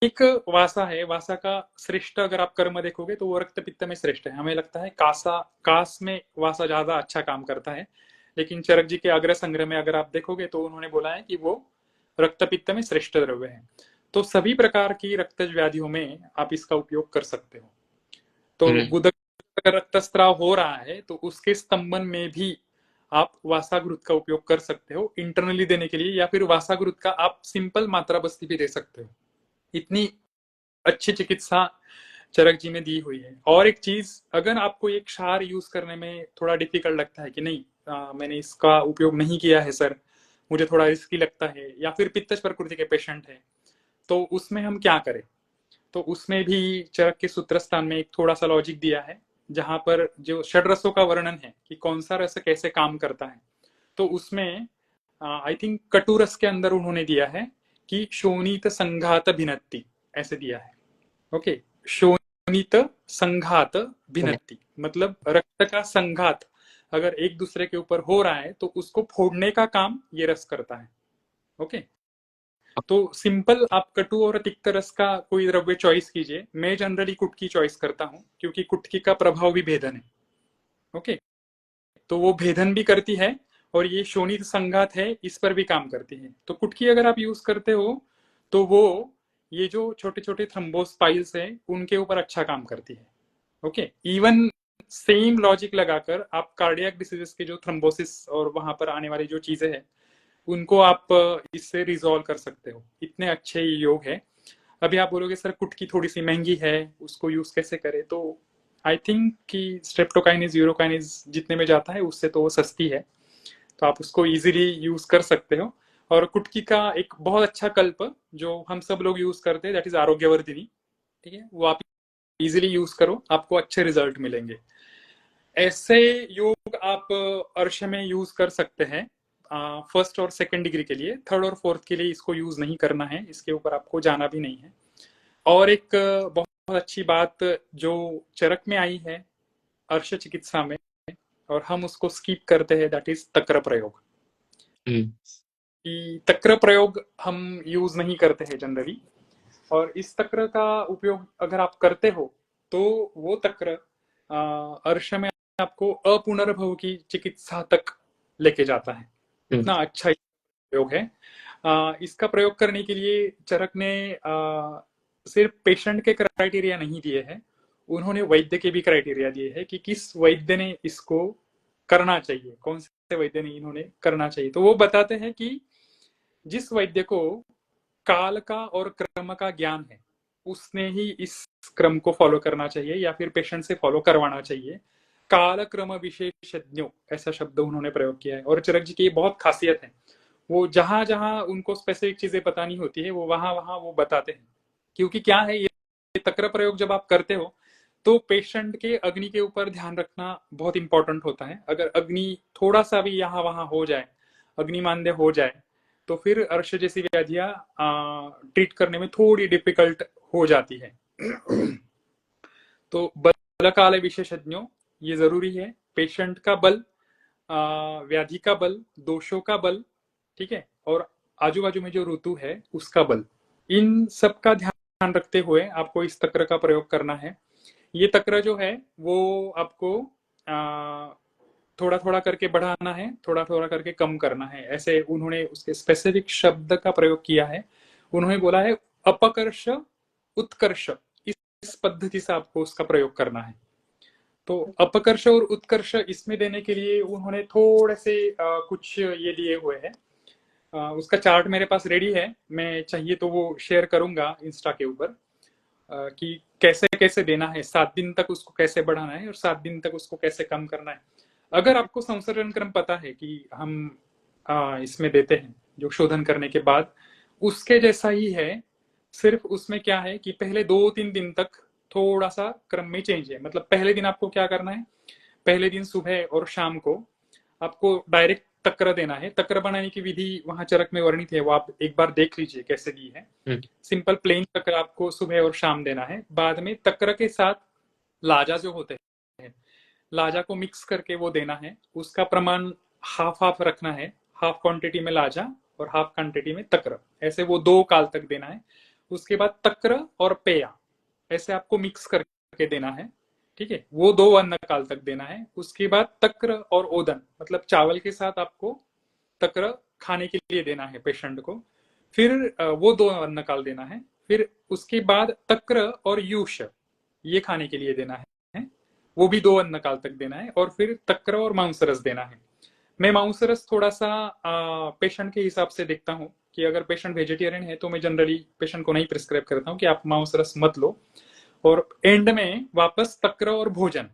S1: एक वासा है, वासा का श्रेष्ठ अगर आप कर्म देखोगे तो वो रक्त पित्त में श्रेष्ठ है। हमें लगता है कास में वासा ज्यादा अच्छा काम करता है, लेकिन चरक जी के अग्र संग्रह में अगर आप देखोगे तो उन्होंने बोला है कि वो रक्त पित्त में श्रेष्ठ द्रव्य है। तो सभी प्रकार की रक्त व्याधियों में आप इसका उपयोग कर सकते हो। तो गुदक अगर रक्तस्राव हो रहा है तो उसके स्तंभन में भी आप वासाग्रुत का उपयोग कर सकते हो इंटरनली देने के लिए, या फिर वासाग्रुत का आप सिंपल मात्रा बस्ती भी दे सकते हो। इतनी अच्छी चिकित्सा चरक जी में दी हुई है। और एक चीज, अगर आपको एक क्षार यूज करने में थोड़ा डिफिकल्ट लगता है कि नहीं मैंने इसका उपयोग नहीं किया है सर, मुझे थोड़ा रिस्की लगता है, या फिर पित्तज प्रकृति के पेशेंट है, तो उसमें हम क्या करें? तो उसमें भी चरक के सूत्र स्थान में एक थोड़ा सा लॉजिक दिया है, जहां पर जो षड रसों का वर्णन है कि कौन सा रस कैसे काम करता है, तो उसमें आई थिंक कटु रस के अंदर उन्होंने दिया है कि शोणित संघात भिन्नति, ऐसे दिया है। ओके, शोणित संघात भिन्नति मतलब रक्त का संघात अगर एक दूसरे के ऊपर हो रहा है तो उसको फोड़ने का काम ये रस करता है। ओके, तो सिंपल आप कटु और तिक्त रस का कोई द्रव्य चॉइस कीजिए। मैं जनरली कुटकी चॉइस करता हूं क्योंकि कुटकी का प्रभाव भी भेदन है। ओके, तो वो भेदन भी करती है और ये शोणित संघात है इस पर भी काम करती है। तो कुटकी अगर आप यूज करते हो तो वो ये जो छोटे छोटे थ्रम्बोस्पाइल्स है उनके ऊपर अच्छा काम करती है। ओके, इवन सेम लॉजिक लगाकर आप कार्डियक डिसीजेस के जो थ्रम्बोसिस और वहां पर आने वाली जो चीजें हैं उनको आप इससे रिजॉल्व कर सकते हो। इतने अच्छे योग है। अभी आप बोलोगे सर कुटकी थोड़ी सी महंगी है, उसको यूज कैसे करें? तो आई थिंक कि स्ट्रेप्टोकाइनेज यूरोकाइनेज जितने में जाता है उससे तो वो सस्ती है, तो आप उसको इजीली यूज कर सकते हो। और कुटकी का एक बहुत अच्छा कल्प जो हम सब लोग यूज करते हैं दैट इज आरोग्यवर्धिनी। ठीक है, वो आप इजीली यूज करो, आपको अच्छे रिजल्ट मिलेंगे। ऐसे योग आप अर्श में यूज कर सकते हैं फर्स्ट और सेकंड डिग्री के लिए। थर्ड और फोर्थ के लिए इसको यूज नहीं करना है, इसके ऊपर आपको जाना भी नहीं है। और एक बहुत अच्छी बात जो चरक में आई है अर्श चिकित्सा में और हम उसको स्किप करते हैं दैट इज तक्र प्रयोग। कि तक्र प्रयोग हम यूज नहीं करते हैं जनरली, और इस तक्र का उपयोग अगर आप करते हो तो वो तक्र अर्श में आपको अपुनर्भव की चिकित्सा तक लेके जाता है। इतना अच्छा प्रयोग है। इसका प्रयोग करने के लिए चरक ने सिर्फ पेशेंट के क्राइटेरिया नहीं दिए हैं, उन्होंने वैद्य के भी क्राइटेरिया दिए हैं कि किस वैद्य ने इसको करना चाहिए, कौन से वैद्य ने इन्होंने करना चाहिए। तो वो बताते हैं कि जिस वैद्य को काल का और क्रम का ज्ञान है उसने ही इस क्रम को फॉलो करना चाहिए या फिर पेशेंट से फॉलो करवाना चाहिए। काल क्रम विशेषज्ञों ऐसा शब्द उन्होंने प्रयोग किया है। और चरक जी की बहुत खासियत है, वो जहां जहां उनको स्पेसिफिक चीजें बतानी होती है वो वहां वहां वो बताते हैं। क्योंकि क्या है ये तक्र प्रयोग जब आप करते हो तो पेशेंट के अग्नि के ऊपर ध्यान रखना बहुत इंपॉर्टेंट होता है। अगर अग्नि थोड़ा सा भी यहाँ वहां हो जाए, अग्निमांद्य हो जाए, तो फिर अर्श जैसी व्याधियां ट्रीट करने में थोड़ी डिफिकल्ट हो जाती है। तो बल काल विशेषज्ञों ये जरूरी है। पेशेंट का बल, व्याधि का बल, दोषों का बल, ठीक है, और आजू बाजू में जो ऋतु है उसका बल, इन सब का ध्यान रखते हुए आपको इस तक्र का प्रयोग करना है। ये तक्र जो है वो आपको थोड़ा थोड़ा करके बढ़ाना है, थोड़ा थोड़ा करके कम करना है, ऐसे उन्होंने उसके स्पेसिफिक शब्द का प्रयोग किया है। उन्होंने बोला है अपकर्ष उत्कर्ष, इस पद्धति से आपको उसका प्रयोग करना है। तो अपकर्ष और उत्कर्ष इसमें देने के लिए उन्होंने थोड़े से कुछ ये दिए हुए हैं। उसका चार्ट मेरे पास रेडी है, मैं चाहिए तो वो शेयर करूंगा इंस्टा के ऊपर, कि कैसे कैसे देना है, 7 दिन तक उसको कैसे बढ़ाना है और 7 दिन तक उसको कैसे कम करना है। अगर आपको संसर्जन क्रम पता है कि हम इसमें देते हैं जो शोधन करने के बाद, उसके जैसा ही है। सिर्फ उसमें क्या है कि पहले 2-3 दिन तक थोड़ा सा क्रम में चेंज है। मतलब पहले दिन आपको क्या करना है, पहले दिन सुबह और शाम को आपको डायरेक्ट तक्र देना है। तक्र बनाने की विधि वहां चरक में वर्णित है, वो आप एक बार देख लीजिए कैसे दी है। सिंपल प्लेन तक्र आपको सुबह और शाम देना है। बाद में तक्र के साथ लाजा जो होते हैं, लाजा को मिक्स करके वो देना है। उसका प्रमाण हाफ हाफ रखना है, हाफ क्वांटिटी में लाजा और हाफ क्वांटिटी में तक्र, ऐसे वो 2 काल तक देना है। उसके बाद तक्र और पेया ऐसे आपको मिक्स करके देना है, ठीक है, वो 2 अन्न काल तक देना है। उसके बाद तक्र और ओदन, मतलब चावल के साथ आपको तक्र खाने के लिए देना है पेशेंट को। फिर वो 2 अन्न काल देना है। फिर उसके बाद तक्र और यूष ये खाने के लिए देना है, वो भी 2 अन्न काल तक देना है। और फिर तक्र और मांस रस देना है। मैं मांस रस थोड़ा सा पेशेंट के हिसाब से देखता हूँ कि अगर पेशेंट वेजिटेरियन है तो मैं जनरली पेशेंट को नहीं प्रिस्क्राइब करता हूँ कि आप मांस रस मत लो, और एंड में वापस तक्र और भोजन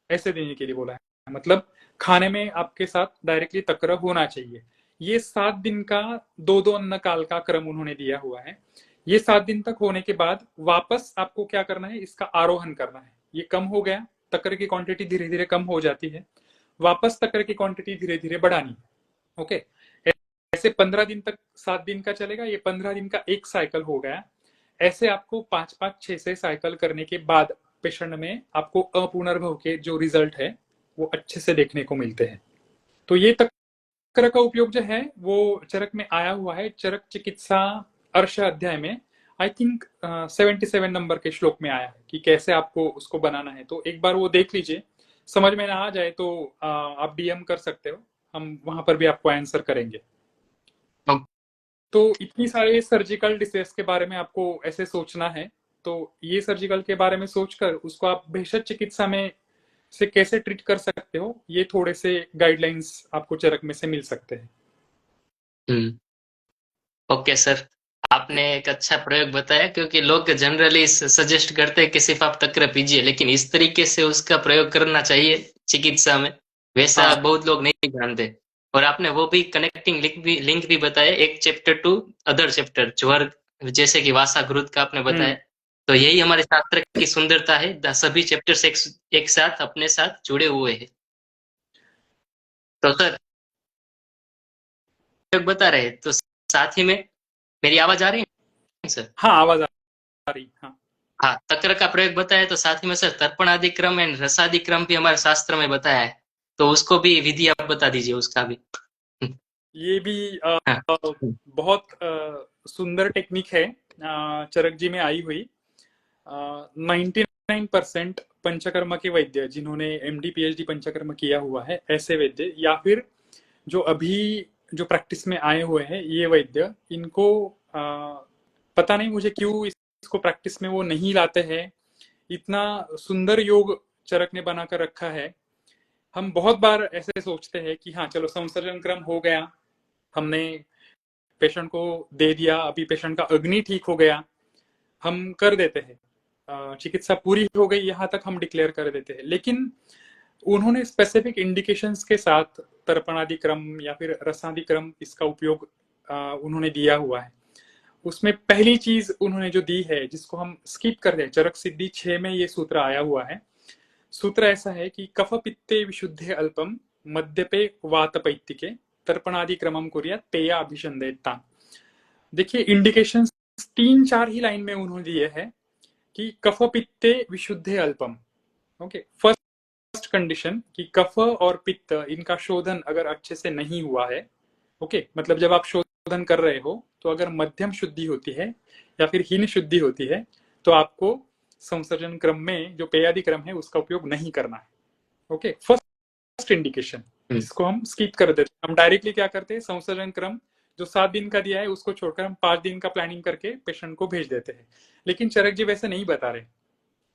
S1: ऐसे देने के लिए बोला है। मतलब खाने में आपके साथ डायरेक्टली तक्र होना चाहिए। ये 7 दिन का 2-2 अन्न काल का क्रम उन्होंने दिया हुआ है। ये 7 दिन तक होने के बाद वापस आपको क्या करना है, इसका आरोहण करना है। ये कम हो गया, तक्र की क्वांटिटी धीरे धीरे कम हो जाती है, वापस तक्र की क्वांटिटी धीरे धीरे बढ़ानी। ओके, ऐसे 15 दिन तक 7 दिन का चलेगा। ये 15 दिन का एक साइकिल हो गया। ऐसे आपको 5-5, 6 साइकिल करने के बाद पेशेंट में आपको अपुनर्भव के जो रिजल्ट है वो अच्छे से देखने को मिलते हैं। तो ये तक्र का उपयोग जो है वो चरक में आया हुआ है, चरक चिकित्सा अर्श अध्याय में। आई थिंक 77 नंबर के श्लोक में आया है कि कैसे आपको उसको बनाना है। तो एक बार वो देख लीजिए, समझ में ना आ जाए तो आप डीएम कर सकते हो, हम वहां पर भी आपको आंसर करेंगे। तो इतनी सारे सर्जिकल डिसीज के बारे में आपको ऐसे सोचना है, तो ये सर्जिकल के बारे में सोचकर उसको आप भेषज चिकित्सा में से कैसे ट्रीट कर सकते हो, ये थोड़े से गाइडलाइंस आपको चरक में से मिल सकते हैं।
S2: ओके सर, आपने एक अच्छा प्रयोग बताया, क्योंकि लोग जनरली सजेस्ट करते हैं कि सिर्फ आप तक्र पीजिए, लेकिन इस तरीके से उसका प्रयोग करना चाहिए चिकित्सा में, वैसा
S1: हाँ,
S2: बहुत लोग नहीं जानते। और आपने वो भी कनेक्टिंग लिंक भी बताया, एक चैप्टर टू अदर चैप्टर, ज्वर जैसे कि वासा घृत का आपने बताया। तो यही हमारे शास्त्र की सुंदरता है, सभी चैप्टर्स एक साथ अपने साथ जुड़े हुए हैं। तो सर प्रयोग बता रहे, तो साथ ही में मेरी आवाज आ रही है सर?
S1: हाँ, आवाज आ रही। हाँ,
S2: हाँ, तक्र का प्रयोग बताया, तो साथ ही में सर तर्पण आदि क्रम एंड रसादि क्रम भी हमारे शास्त्र में बताया है, तो उसको भी विधि आप बता दीजिए उसका भी।
S1: ये भी
S2: हाँ।
S1: बहुत सुंदर टेक्निक है, चरक जी में आई हुई। 99% पंचकर्म के वैद्य जिन्होंने एमडी पीएचडी पंचकर्म किया हुआ है, ऐसे वैद्य या फिर जो अभी जो प्रैक्टिस में आए हुए हैं ये वैद्य, इनको पता नहीं मुझे क्यों इसको प्रैक्टिस में वो नहीं लाते हैं। इतना सुंदर योग चरक ने बनाकर रखा है। हम बहुत बार ऐसे सोचते हैं कि हाँ चलो संसर्जन क्रम हो गया, हमने पेशेंट को दे दिया, अभी पेशेंट का अग्नि ठीक हो गया, हम कर देते हैं, चिकित्सा पूरी हो गई यहाँ तक हम डिक्लेयर कर देते हैं। लेकिन उन्होंने स्पेसिफिक इंडिकेशंस के साथ तर्पणादि क्रम या फिर रसादि क्रम इसका उपयोग उन्होंने दिया हुआ है। उसमें पहली चीज उन्होंने जो दी है जिसको हम स्किप कर रहे हैं, चरक सिद्धि 6 में ये सूत्र आया हुआ है। सूत्र ऐसा है कि कफ पित्ते विशुद्धे अल्पम मद्यपे वातपैत्तिके तर्पणादि क्रमम कुर्यात् पेया अभिसंधेत्ता। देखिए इंडिकेशंस 3-4 ही लाइन में उन्होंने दिए हैं कि कफ पित्ते विशुद्धे अल्पम। ओके, फर्स्ट कंडीशन कि कफ और पित्त इनका शोधन अगर अच्छे से नहीं हुआ है, ओके, मतलब जब आप शोधन कर रहे हो तो अगर मध्यम शुद्धि होती है या फिर हीन शुद्धि होती है तो आपको संसर्जन क्रम में जो पेयादि क्रम है उसका उपयोग नहीं करना है। ओके, फर्स्ट इंडिकेशन, इसको हम स्किप कर देते हैं। हम डायरेक्टली क्या करते हैं, संसर्जन क्रम जो 7 दिन का दिया है उसको छोड़कर हम 5 दिन का प्लानिंग करके पेशेंट को भेज देते हैं। लेकिन चरक जी वैसे नहीं बता रहे।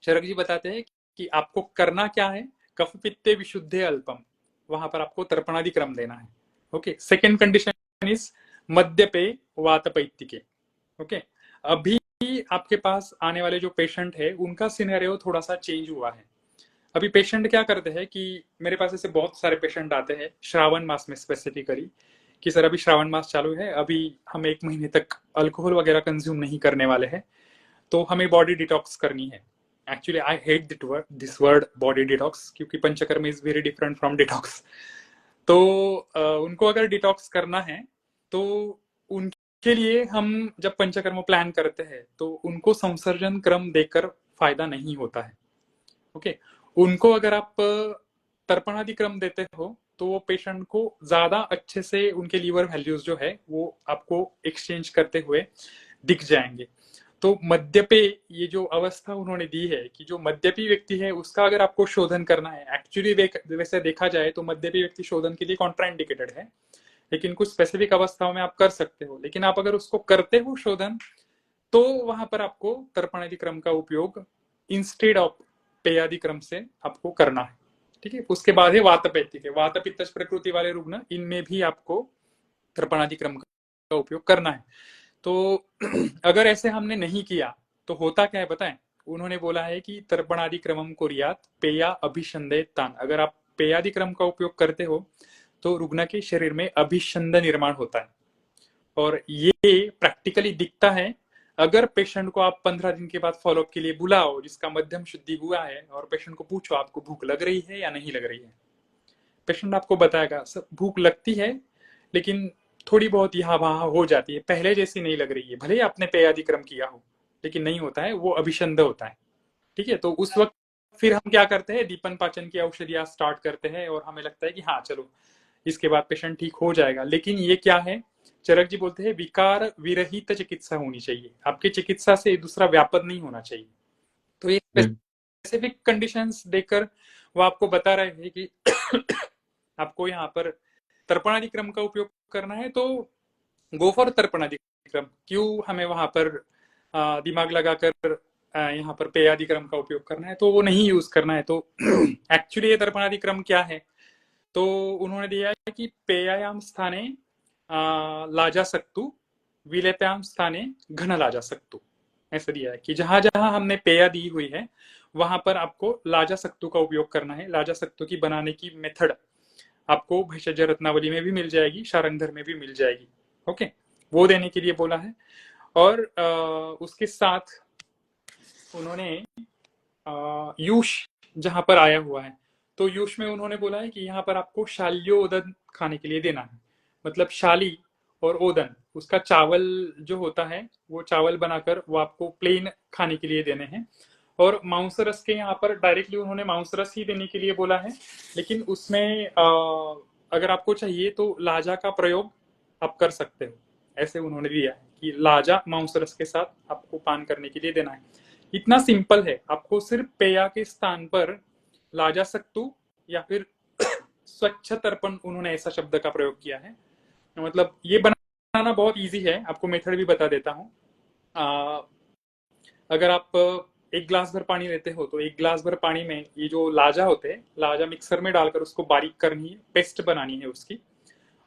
S1: चरक जी बताते हैं कि आपको करना क्या है, कफ पित्ते विशुद्धे अल्पम, वहां पर आपको तर्पणादि क्रम देना है। ओके, सेकेंड कंडीशन इज मद्यपे वातपैत्तिके। ओके, अभी आपके पास आने वाले जो पेशेंट है उनका सिनेरियो थोड़ा सा चेंज हुआ है। अभी पेशेंट क्या करते हैं कि मेरे पास ऐसे बहुत सारे पेशेंट आते हैं श्रावण मास में स्पेसिफिकली, कि सर अभी श्रावण मास चालू है, अभी हम 1 महीने तक अल्कोहल वगैरह कंज्यूम नहीं करने वाले हैं, तो हमें बॉडी डिटॉक्स करनी है। Actually I hate this word body detox, क्योंकि panchakarma is very different from detox. तो उनको अगर डिटॉक्स करना है तो उनके लिए हम जब पंचकर्म प्लान करते हैं तो उनको संसर्जन क्रम देकर फायदा नहीं होता है। ओके, उनको अगर आप तर्पणादि क्रम देते हो तो वो पेशेंट को ज्यादा अच्छे से उनके लीवर वैल्यूज जो है वो आपको एक्सचेंज करते हुए दिख जाएंगे। तो मद्यपे ये जो अवस्था उन्होंने दी है कि जो मद्यपी व्यक्ति है उसका अगर आपको शोधन करना है, एक्चुअली वैसे देखा जाए तो मद्यपी व्यक्ति शोधन के लिए कॉन्ट्राइंडिकेटेड है, लेकिन कुछ स्पेसिफिक अवस्थाओं में आप कर सकते हो। लेकिन आप अगर उसको करते हो शोधन तो वहां पर आपको तर्पणादि क्रम का उपयोग इंस्टेड ऑफ पेयादि क्रम से आपको करना है। ठीक है, उसके बाद है वातपैत्तिक है, वात पित्त प्रकृति वाले रुग्ण, इनमें भी आपको तर्पणादि क्रम का उपयोग करना है। तो अगर ऐसे हमने नहीं किया तो होता क्या है बताएं, उन्होंने बोला है कि तर्पणादि क्रमम कुर्यात पेया अभिषंदे तान। अगर आप पेयादि क्रम का उपयोग करते हो तो रुग्ण के शरीर में अभिषंद निर्माण होता है, और ये प्रैक्टिकली दिखता है। अगर पेशेंट को आप 15 दिन के बाद फॉलोअप के लिए बुलाओ जिसका मध्यम शुद्धि हुआ है, और पेशेंट को पूछो आपको भूख लग रही है या नहीं लग रही है, पेशेंट आपको बताएगा सर भूख लगती है लेकिन थोड़ी बहुत यहाँ वहां हो जाती है, पहले जैसी नहीं लग रही है, भले ही आपने पेयादि क्रम किया हो लेकिन नहीं होता है, वो अभिषंद होता है। ठीक है, तो उस वक्त फिर हम क्या करते हैं, दीपन पाचन की औषधियां स्टार्ट करते हैं और हमें लगता है कि हाँ चलो इसके बाद पेशेंट ठीक हो जाएगा। लेकिन ये क्या है, चरक जी बोलते हैं विकार विरहित चिकित्सा होनी चाहिए, आपकी चिकित्सा से दूसरा व्यापद नहीं होना चाहिए। तो ये स्पेसिफिक कंडीशंस देकर वो आपको बता रहे हैं कि आपको यहाँ पर तर्पणादि क्रम का उपयोग करना है तो गो फॉर तर्पणादि क्रम। क्यों हमें वहां पर दिमाग लगाकर यहाँ पर पेयादि क्रम का उपयोग करना है, तो वो नहीं यूज करना है। तो एक्चुअली ये तर्पणादि क्रम क्या है, तो उन्होंने दिया है कि पेयायाम स्थाने लाजा सक्तु विलेप्याम स्थाने घन लाजा सक्तु, ऐसा दिया है कि जहां जहां हमने पेया दी हुई है वहां पर आपको लाजा सक्तु का उपयोग करना है। लाजा सक्तु की बनाने की मेथड आपको भेषज रत्नावली में भी मिल जाएगी, शारंगधर में भी मिल जाएगी। ओके, वो देने के लिए बोला है। और उसके साथ उन्होंने यूश जहां पर आया हुआ है तो यूश में उन्होंने बोला है कि यहाँ पर आपको शाल्योदन खाने के लिए देना है। मतलब शाली और ओदन, उसका चावल जो होता है वो चावल बनाकर वो आपको प्लेन खाने के लिए देने हैं। और मांस रस के यहाँ पर डायरेक्टली उन्होंने मांस रस ही देने के लिए बोला है, लेकिन उसमें अगर आपको चाहिए तो लाजा का प्रयोग आप कर सकते हो, ऐसे उन्होंने दिया है कि लाजा मांस रस के साथ आपको पान करने के लिए देना है। इतना सिंपल है, आपको सिर्फ पेया के स्थान पर लाजा सक्तु या फिर स्वच्छ तर्पण, उन्होंने ऐसा शब्द का प्रयोग किया है। मतलब ये बनाना बहुत इजी है, आपको मेथड भी बता देता हूँ। अगर आप 1 गिलास भर पानी लेते हो तो 1 गिलास भर पानी में ये जो लाजा होते हैं, लाजा मिक्सर में डालकर उसको बारीक करनी है, पेस्ट बनानी है उसकी।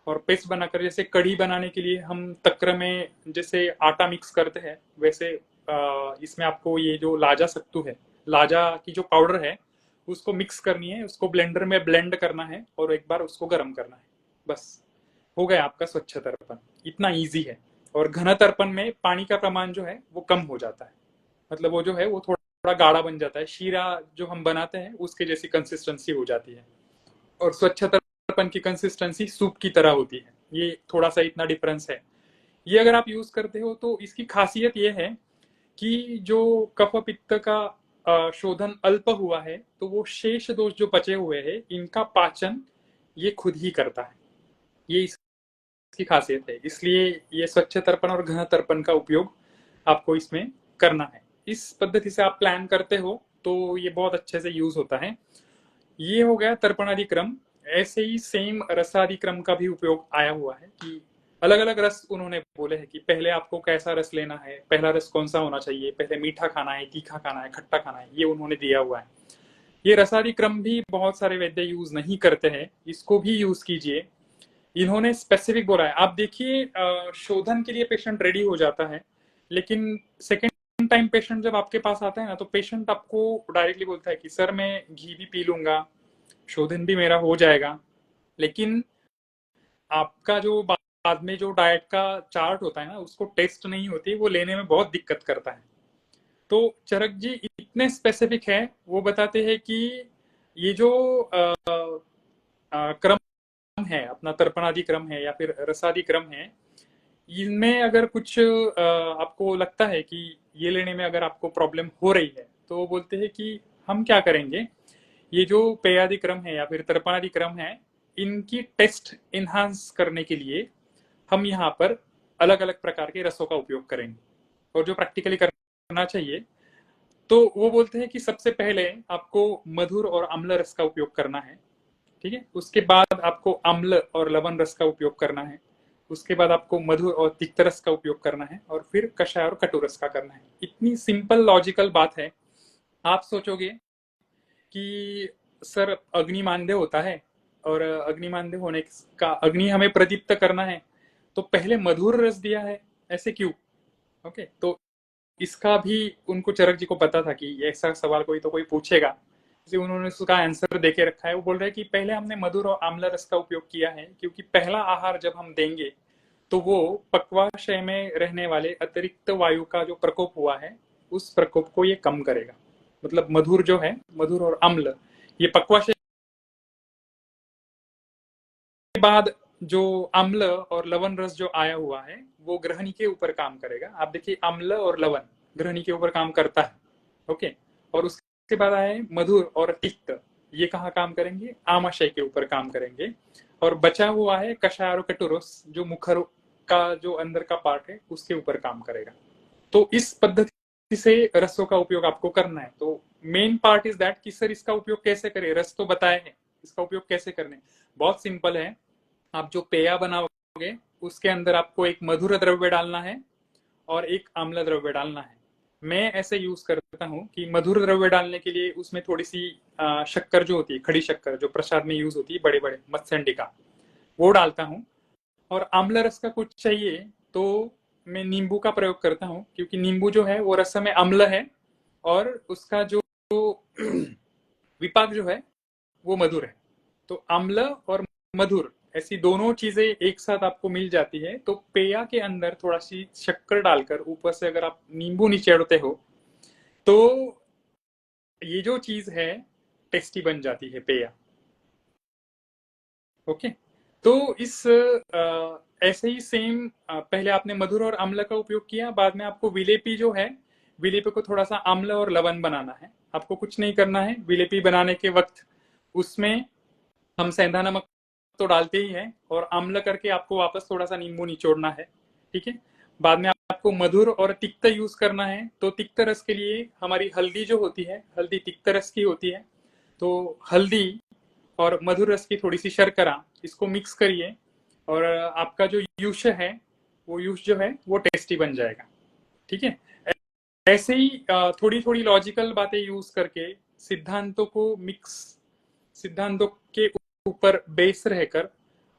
S1: और पेस्ट बनाकर जैसे कढ़ी बनाने के लिए हम तक्र में जैसे आटा मिक्स करते हैं, वैसे इसमें आपको ये जो लाजा सत्तू है, लाजा की जो पाउडर है उसको मिक्स करनी है, उसको ब्लेंडर में ब्लेंड करना है और एक बार उसको गर्म करना है, बस हो गया आपका स्वच्छ तर्पण। इतना इजी है। और घन तर्पण में पानी का प्रमाण जो है वो कम हो जाता है, मतलब वो जो है वो थोड़ा गाढ़ा बन जाता है, शीरा जो हम बनाते हैं उसके जैसी कंसिस्टेंसी हो जाती है। और स्वच्छ तर्पण की कंसिस्टेंसी सूप की तरह होती है। ये थोड़ा सा इतना डिफरेंस है। ये अगर आप यूज करते हो तो इसकी खासियत ये है कि जो कफ पित्त का शोधन अल्प हुआ है तो वो शेष दोष जो बचे हुए हैं इनका पाचन ये खुद ही करता है, ये इसकी खासियत है। इसलिए ये स्वच्छ तर्पण और घन तर्पण का उपयोग आपको इसमें करना है। इस पद्धति से आप प्लान करते हो तो ये बहुत अच्छे से यूज होता है। ये हो गया तर्पणादि क्रम। ऐसे ही सेम रसादि क्रम का भी उपयोग आया हुआ है कि अलग अलग रस उन्होंने बोले हैं कि पहले आपको कैसा रस लेना है, पहला रस कौन सा होना चाहिए, पहले मीठा खाना है, तीखा खाना है, खट्टा खाना है, ये उन्होंने दिया हुआ है। ये रसादी क्रम भी बहुत सारे वैद्य यूज नहीं करते हैं, इसको भी यूज कीजिए। इन्होंने स्पेसिफिक बोला है। आप देखिए शोधन के लिए पेशेंट रेडी हो जाता है, लेकिन सेकेंड टाइम पेशेंट जब आपके पास आता है ना, तो पेशेंट आपको डायरेक्टली बोलता है कि सर मैं घी भी पी लूंगा, शोधन भी मेरा हो जाएगा, लेकिन आपका जो बाद में जो डाइट का चार्ट होता है ना, उसको टेस्ट नहीं होती, वो लेने में बहुत दिक्कत करता है। तो चरक जी इतने स्पेसिफिक है, वो बताते हैं कि ये जो क्रम है, अपना तर्पणादि क्रम है या फिर रसादि क्रम है, इनमें अगर कुछ आपको लगता है कि ये लेने में अगर आपको प्रॉब्लम हो रही है, तो वो बोलते हैं कि हम क्या करेंगे, ये जो पेयादि क्रम है या फिर तर्पणादि क्रम है, इनकी टेस्ट इन्हांस करने के लिए हम यहाँ पर अलग अलग प्रकार के रसों का उपयोग करेंगे, और जो प्रैक्टिकली करना चाहिए। तो वो बोलते हैं कि सबसे पहले आपको मधुर और अम्ल रस का उपयोग करना है, ठीक है। उसके बाद आपको अम्ल और लवण रस का उपयोग करना है, उसके बाद आपको मधुर और तिक्त रस का उपयोग करना है, और फिर कषाय और कटु रस का करना है। इतनी सिंपल लॉजिकल बात है। आप सोचोगे कि सर अग्निमांद्य होता है, और अग्निमांद्य होने का, अग्नि हमें प्रदीप्त करना है, तो पहले मधुर रस दिया है, ऐसे क्यों? ओके, तो इसका भी उनको चरक जी को पता था कि ऐसा सवाल कोई तो कोई पूछेगा, इसलिए उन्होंने उसका आंसर देके रखा है। वो बोल रहे हैं कि पहले हमने मधुर और आम्ल रस का उपयोग किया है, क्योंकि पहला आहार जब हम देंगे तो वो पक्वाशय में रहने वाले अतिरिक्त वायु का जो प्रकोप हुआ है, उस प्रकोप को ये कम करेगा। मतलब मधुर जो है, मधुर और अम्ल, ये पक्वाशय के बाद जो अम्ल और लवण रस जो आया हुआ है, वो ग्रहणी के ऊपर काम करेगा। आप देखिए अम्ल और लवण ग्रहणी के ऊपर काम करता है, ओके। और उसके बाद आए मधुर और तिक्त, ये कहाँ काम करेंगे? आमाशय के ऊपर काम करेंगे। और बचा हुआ है कषाय और कटुरस, जो मुखर का जो अंदर का पार्ट है, उसके ऊपर काम करेगा। तो इस पद्धति से रसों का उपयोग आपको करना है। तो मेन पार्ट इज दैट कि सर इसका उपयोग कैसे करें, रस तो बताए हैं, इसका उपयोग कैसे करने? बहुत सिंपल है। आप जो पेया बनाओगे, उसके अंदर आपको एक मधुर द्रव्य डालना है और एक अम्ल द्रव्य डालना है। मैं ऐसे यूज करता हूँ कि मधुर द्रव्य डालने के लिए उसमें थोड़ी सी शक्कर जो होती है, खड़ी शक्कर जो प्रसाद में यूज होती है, बड़े बड़े मत्स्यंडिका, वो डालता हूँ। और अम्ल रस का कुछ चाहिए तो मैं नींबू का प्रयोग करता हूँ, क्योंकि नींबू जो है वो रस में अम्ल है, और उसका जो विपाक जो है वो मधुर है। तो अम्ल और मधुर, ऐसी दोनों चीजें एक साथ आपको मिल जाती है, तो पेया के अंदर थोड़ा सी शक्कर डालकर ऊपर से अगर आप नींबू निचोड़ते हो, तो ये जो चीज है टेस्टी बन जाती है पेया। ओके, तो इस ऐसे ही सेम पहले आपने मधुर और अम्ल का उपयोग किया, बाद में आपको विलेपी जो है, विलेपी को थोड़ा सा अम्ल और लवण बनाना है। आपको कुछ नहीं करना है विलेपी बनाने के वक्त, उसमें हम सेंधा नमक तो डालते ही हैं, और अम्ल करके आपको वापस थोड़ा सा नींबू निचोड़ना है, ठीक है। बाद में आपको मधुर और तिक्त यूज करना है। तो तिक्त रस के लिए हमारी हल्दी जो होती है, हल्दी तिक्त रस की होती है, तो हल्दी और मधुर रस की थोड़ी सी शर्करा, इसको मिक्स करिए, और आपका जो यूश है, वो यूश जो है वो टेस्टी बन जाएगा, ठीक है। ऐसे ही थोड़ी थोड़ी लॉजिकल बातें यूज करके सिद्धांतों को मिक्स, सिद्धांतों के ऊपर बेस रहकर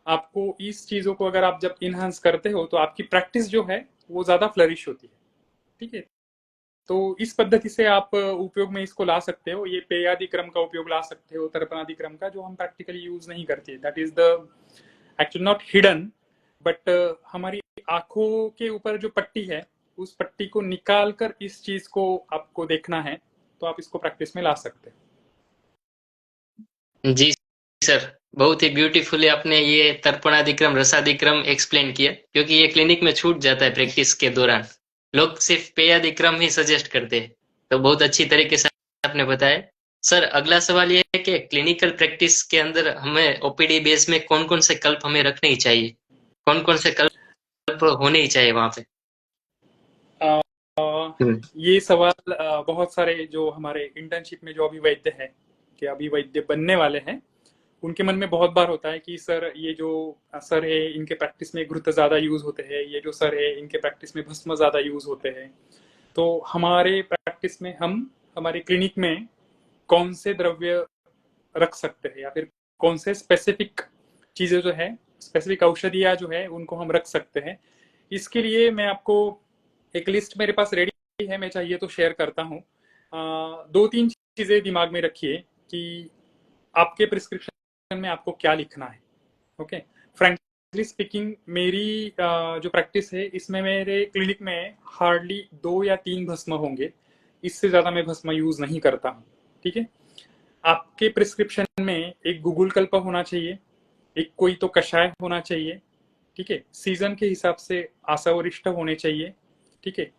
S1: आपको इस चीजों को अगर आप जब इनहांस करते हो, तो आपकी प्रैक्टिस जो है वो ज्यादा फ्लरिश होती है, ठीक है। तो इस पद्धति से आप उपयोग में इसको ला सकते हो। ये पेयादि क्रम का उपयोग ला सकते हो, तर्पणादि क्रम का, जो हम प्रैक्टिकली यूज नहीं करते, that is the actually not hidden, but हमारी आंखों के ऊपर जो पट्टी है, उस पट्टी को निकाल कर इस चीज को आपको देखना है, तो आप इसको प्रैक्टिस में ला सकते हैं।
S2: जी सर, बहुत ही ब्यूटीफुली आपने ये तर्पणादिक्रम रसादिक्रम एक्सप्लेन किया, क्योंकि ये क्लिनिक में छूट जाता है प्रैक्टिस के दौरान। लोग सिर्फ पेयादिक्रम ही सजेस्ट करते हैं, तो बहुत अच्छी तरीके से आपने बताया। सर अगला सवाल ये है कि क्लिनिकल प्रैक्टिस के अंदर हमें ओपीडी बेस में कौन कौन से कल्प हमें रखने ही चाहिए, कौन कौन से कल्प होने ही चाहिए वहां पे?
S1: ये सवाल बहुत सारे जो हमारे इंटर्नशिप में जो अभी वैद्य है, कि अभी वैद्य बनने वाले हैं, उनके मन में बहुत बार होता है कि सर ये जो सर है इनके प्रैक्टिस में घृत ज्यादा यूज होते हैं, ये जो सर है इनके प्रैक्टिस में भस्म ज्यादा यूज होते हैं। तो हमारे प्रैक्टिस में, हम हमारे क्लिनिक में कौन से द्रव्य रख सकते हैं या फिर कौन से स्पेसिफिक चीजें जो है, स्पेसिफिक औषधियां जो है उनको हम रख सकते हैं। इसके लिए मैं आपको एक लिस्ट मेरे पास रेडी है, मैं चाहिए तो शेयर करता हूँ। दो तीन चीजें दिमाग में रखिए कि आपके प्रिस्क्रिप्शन में आपको क्या लिखना है। ओके, फ्रैंकली स्पीकिंग मेरी जो प्रैक्टिस है इसमें मेरे क्लिनिक में हार्डली 2 या 3 भस्म होंगे, इससे ज्यादा मैं भस्म यूज नहीं करता हूँ। ठीक है, आपके प्रिस्क्रिप्शन में एक गूगल कल्प होना चाहिए, एक कोई तो कषाय होना चाहिए। ठीक है, सीजन के हिसाब से आसावरिष्ठ होने चाहिए। ठीक है,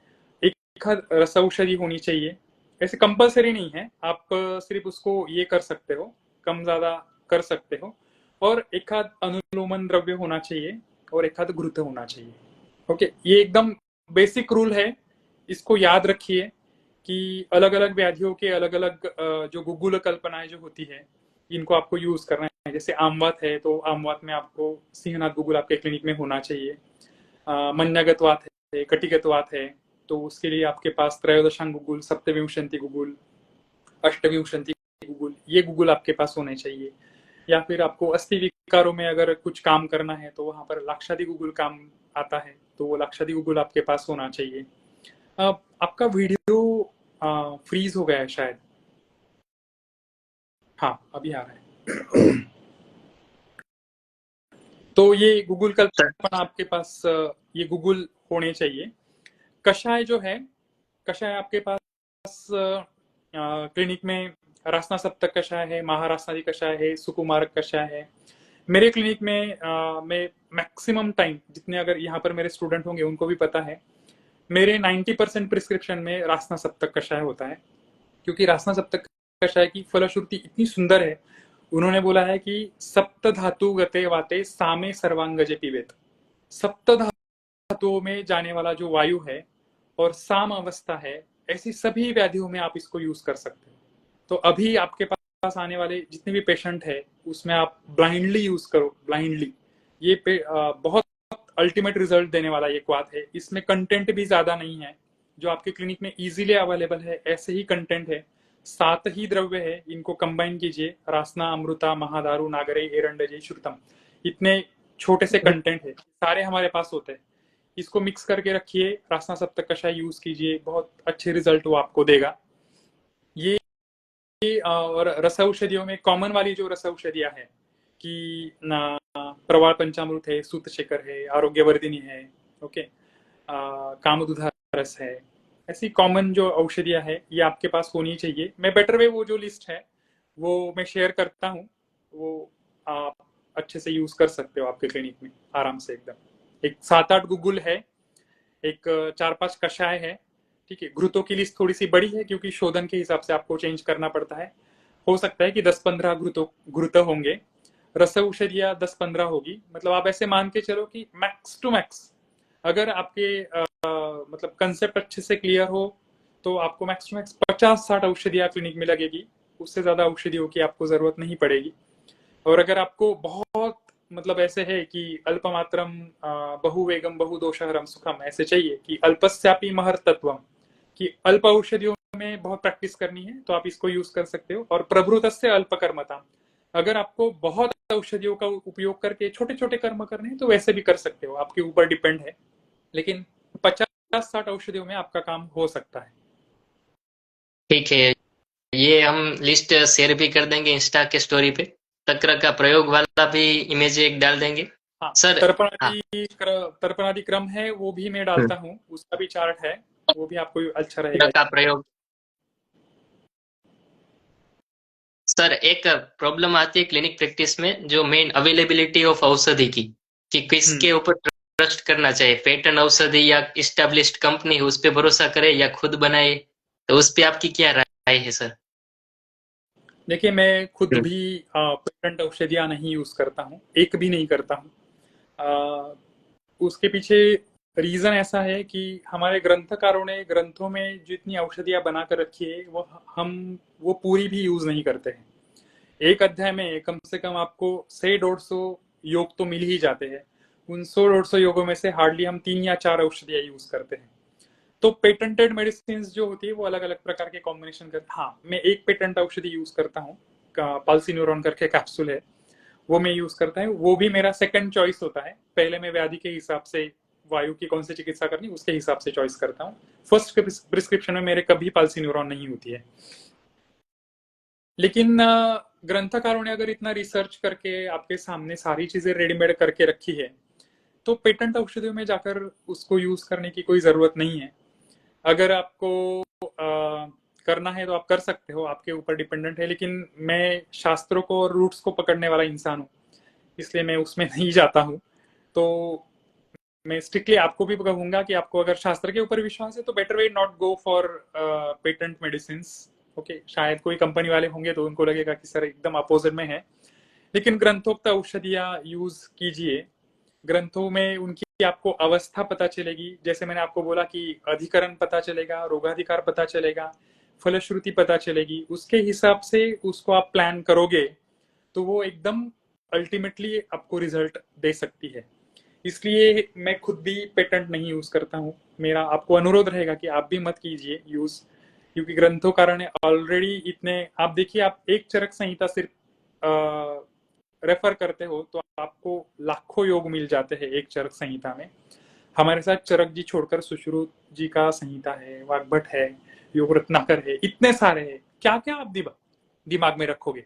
S1: एक रस औषधि होनी चाहिए। ऐसे कंपलसरी नहीं है, आप सिर्फ उसको ये कर सकते हो, कम ज्यादा कर सकते हो। और एक आध अनुलोमन द्रव्य होना चाहिए और एक आध घृत होना चाहिए। ओके, ये एकदम बेसिक रूल है, इसको याद रखिए कि अलग अलग व्याधियों के अलग अलग जो गुगुल कल्पनाएं जो होती है इनको आपको यूज करना है। जैसे आमवात है तो आमवात में आपको सिंहनाथ गुगुल आपके क्लिनिक में होना चाहिए। मन्यागत वात है, कटिगत वात है, तो उसके लिए आपके पास त्रयोदशांग गुगुल, सप्तविंशति गुगुल, अष्टविंशति गुगुल, ये गुगुल आपके पास होने चाहिए। या फिर आपको अस्थि विकारों में अगर कुछ काम करना है तो वहां पर लाक्षादि गुगुल काम आता है, तो वो लाक्षादि गुगुल आपके पास होना चाहिए। आपका वीडियो फ्रीज हो गया है शायद। हाँ, अभी आ रहा है। तो ये गूगल कल्पना आपके पास ये गूगल होने चाहिए। कषाय जो है, कषाय आपके पास क्लिनिक में रासना सप्तक कषाय है, महारासनादि कषाय है, सुकुमारक कषाय है। मेरे क्लिनिक में मैं मैक्सिमम टाइम, जितने अगर यहाँ पर मेरे स्टूडेंट होंगे उनको भी पता है, मेरे 90% प्रिस्क्रिप्शन में रासना सप्तक कषाय होता है। क्योंकि रासना सप्तक कषाय की फलश्रुति इतनी सुंदर है, उन्होंने बोला है कि सप्त धातु गते वाते सामे सर्वांगजे पिबेत। सप्त धातुओं में जाने वाला जो वायु है और साम अवस्था है, ऐसी सभी व्याधियों में आप इसको यूज कर सकते हो। तो अभी आपके पास आने वाले जितने भी पेशेंट है उसमें आप ब्लाइंडली यूज करो, ब्लाइंडली। ये बहुत अल्टीमेट रिजल्ट देने वाला ये क्वाथ है। इसमें कंटेंट भी ज्यादा नहीं है, जो आपके क्लिनिक में इजीली अवेलेबल है ऐसे ही कंटेंट है। 7 ही द्रव्य है, इनको कंबाइन कीजिए, रासना, अमृता, महादारू, नागरे, एरंडजे, श्रुतम। इतने छोटे से कंटेंट है, सारे हमारे पास होते हैं। इसको मिक्स करके रखिए, रासना सप्तक कषाय यूज कीजिए, बहुत अच्छे रिजल्ट वो आपको देगा। ये और रस औषधियों में कॉमन वाली जो रस औषधियां है कि प्रवाल पंचामृत है, सूत शेखर है, आरोग्यवर्धिनी है, ओके, कामदुधा रस है। ऐसी कॉमन जो औषधियां है ये आपके पास होनी चाहिए। मैं बेटर वे वो जो लिस्ट है वो मैं शेयर करता हूँ, वो आप अच्छे से यूज कर सकते हो आपके क्लिनिक में आराम से एकदम। एक 7-8 गूगल है, एक 4-5 कषाय है। ठीक है, घृतों की लिस्ट थोड़ी सी बड़ी है क्योंकि शोधन के हिसाब से आपको चेंज करना पड़ता है। हो सकता है कि 10-15 घृत होंगे। रस औषधियां 10-15 होगी। मतलब आप ऐसे मान के चलो कि मैक्स टू मैक्स, अगर आपके मतलब कंसेप्ट अच्छे से क्लियर हो तो आपको मैक्स टू मैक्स 50-60 औषधियां क्लिनिक में लगेगी। उससे ज्यादा औषधियों की आपको जरूरत नहीं पड़ेगी। और अगर आपको बहुत मतलब ऐसे है कि अल्पमात्रम बहुवेगम बहुदोषहरम सुखम ऐसे चाहिए कि अल्पस्यापि महर तत्वम, कि अल्प औषधियों में बहुत प्रैक्टिस करनी है तो आप इसको यूज कर सकते हो। और प्रभृतस्य अल्पकर्मता, अगर आपको बहुत औषधियों का उपयोग करके छोटे छोटे कर्म करने हैं तो वैसे भी कर सकते हो, आपके ऊपर डिपेंड है। लेकिन 50-60 औषधियों में आपका काम हो सकता है।
S2: ठीक है, ये हम लिस्ट शेयर भी कर देंगे इंस्टा के स्टोरी पे। तक्र का प्रयोग वाला भी इमेज एक डाल देंगे
S1: हाँ,
S2: सर। हाँ।
S1: तर्पणादि क्रम है वो भी मैं डालता हूँ, उसका भी चार्ट है, वो भी आपको अच्छा
S2: तक्र
S1: रहेगा।
S2: का प्रयोग सर, एक प्रॉब्लम आती है क्लिनिक प्रैक्टिस में, जो मेन अवेलेबिलिटी ऑफ औषधि की, कि किसके ऊपर ट्रस्ट करना चाहिए, पेटेंट औषधि या इस्टेब्लिश्ड कंपनी, उस पे भरोसा करे या खुद बनाए, तो उस पे आपकी क्या राय है सर?
S1: देखिए, मैं खुद भी पेटेंट औषधियां नहीं यूज करता हूँ, एक भी नहीं करता हूँ। उसके पीछे रीजन ऐसा है कि हमारे ग्रंथकारों ने ग्रंथों में जितनी औषधियां बनाकर रखी है वो हम वो पूरी भी यूज नहीं करते हैं। एक अध्याय में कम से कम आपको 100-150 योग तो मिल ही जाते हैं। उन 100-150 योगों में से हार्डली हम 3 या 4 औषधियां यूज करते हैं। तो पेटेंटेड मेडिसिन जो होती है वो अलग अलग प्रकार के कॉम्बिनेशन करते हैं। हाँ, मैं एक पेटेंट औषधि यूज करता हूँ, पाल्सिन्यूरॉन करके कैप्सूल है, वो मैं यूज करता हूँ। वो भी मेरा सेकंड चॉइस होता है। पहले मैं व्याधि के हिसाब से वायु की कौन सी चिकित्सा करनी उसके हिसाब से चॉइस करता हूँ। फर्स्ट प्रिस्क्रिप्शन में मेरे कभी पाल्सिन्यूरॉन नहीं होती है। लेकिन ग्रंथकारों ने अगर इतना रिसर्च करके आपके सामने सारी चीजें रेडीमेड करके रखी है, तो पेटेंट औषधियों में जाकर उसको यूज करने की कोई जरूरत नहीं है। अगर आपको करना है तो आप कर सकते हो, आपके ऊपर डिपेंडेंट है। लेकिन मैं शास्त्रों को और रूट्स को पकड़ने वाला इंसान हूँ, इसलिए मैं उसमें नहीं जाता हूँ। तो मैं स्ट्रिक्टली आपको भी कहूंगा कि आपको अगर शास्त्र के ऊपर विश्वास है तो better way not go for patent medicine. Okay, शायद कोई कंपनी वाले होंगे तो उनको लगेगा कि सर एकदम अपोजिट में है, लेकिन ग्रंथोक्त औषधियां यूज कीजिए। ग्रंथों में उनकी आपको अवस्था पता चलेगी। जैसे मैंने आपको बोला कि अधिकरण पता चलेगा, रोगाधिकार पता चलेगा, फलश्रुति पता चलेगी। उसके हिसाब से उसको आप प्लान करोगे तो वो एकदम अल्टीमेटली आपको रिजल्ट दे सकती है। इसलिए मैं खुद भी पेटेंट नहीं यूज करता हूँ। मेरा आपको अनुरोध रहेगा कि आप भी मत कीजिए यूज, क्योंकि ग्रंथों कारण ऑलरेडी इतने, आप देखिए, आप एक चरक संहिता सिर्फ रेफर करते हो तो आपको लाखों योग मिल जाते हैं एक चरक संहिता में। हमारे साथ चरक जी छोड़कर सुश्रुत जी का संहिता है, वाग्भट है, योग रत्नाकर है, इतने सारे हैं। क्या क्या आप दिमाग में रखोगे।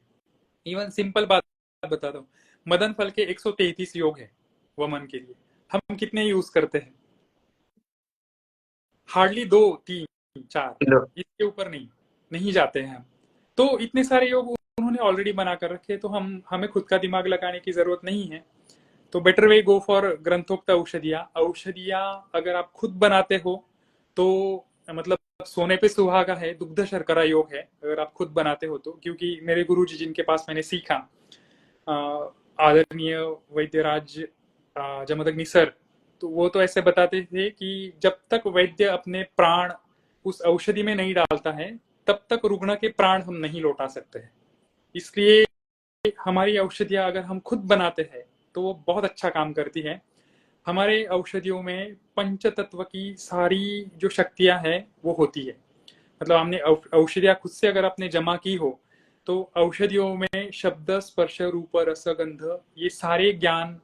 S1: इवन सिंपल बात बताता हूँ, मदन फल के 133 योग है वमन के लिए, हम कितने यूज करते हैं? हार्डली 2 3 4, इसके ऊपर नहीं नहीं जाते हैं हम। तो इतने सारे योग उन्होंने ऑलरेडी बना कर रखे, तो हमें खुद का दिमाग लगाने की जरूरत नहीं है। तो बेटर वे गो फॉर ग्रंथोक्त औषधियां। औषधियां अगर आप खुद बनाते हो तो मतलब सोने पे सुहागा है, दुग्ध शर्करा योग है अगर आप खुद बनाते हो तो। क्योंकि मेरे गुरु जी जिनके पास मैंने सीखा, आदरणीय वैद्यराज जमदग्नि सर, तो वो तो ऐसे बताते थे कि जब तक वैद्य अपने प्राण उस औषधि में नहीं डालता है तब तक रुग्ण के प्राण हम नहीं लौटा सकते हैं। इसलिए हमारी औषधियां अगर हम खुद बनाते हैं तो वो बहुत अच्छा काम करती है। हमारे औषधियों में पंच तत्व की सारी जो शक्तियां हैं वो होती है। मतलब हमने औषधियां खुद से अगर आपने जमा की हो तो औषधियों में शब्द, स्पर्श, रूप, रस, गंध, ये सारे ज्ञान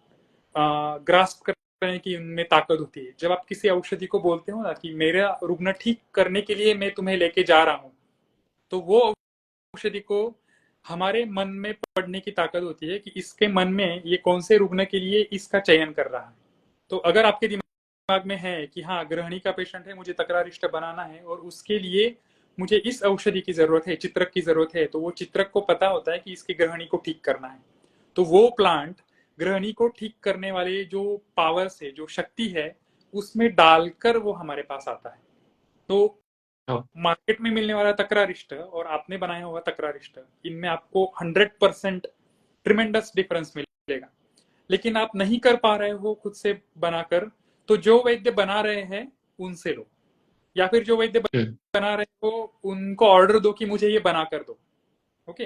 S1: ग्रास्प करने की उनमें ताकत होती है। जब आप किसी औषधि को बोलते हो ना कि मेरा रुग्ण ठीक करने के लिए मैं तुम्हें लेके जा रहा हूँ, तो वो औषधि को हमारे मन में पढ़ने की ताकत होती है कि इसके मन में ये कौन से रुग्ण के लिए इसका चयन कर रहा है। तो अगर आपके दिमाग में है कि हाँ ग्रहणी का पेशेंट है, मुझे तकरारिष्ट बनाना है और उसके लिए मुझे इस औषधि की जरूरत है, चित्रक की जरूरत है, तो वो चित्रक को पता होता है कि इसकी ग्रहणी को ठीक करना है, तो वो प्लांट ग्रहणी को ठीक करने वाले जो पावर्स है, जो शक्ति है, उसमें डालकर वो हमारे पास आता है। तो मार्केट में मिलने वाला तकरारिष्ट और आपने बनाया हुआ तकरारिष्ट, इनमें आपको 100% ट्रिमेंडस डिफरेंस मिलेगा। लेकिन आप नहीं कर पा रहे हो खुद से बनाकर, तो जो वैद्य बना रहे हैं उनसे लो, या फिर जो वैद्य बना रहे हो उनको ऑर्डर दो कि मुझे ये बना कर दो। ओके,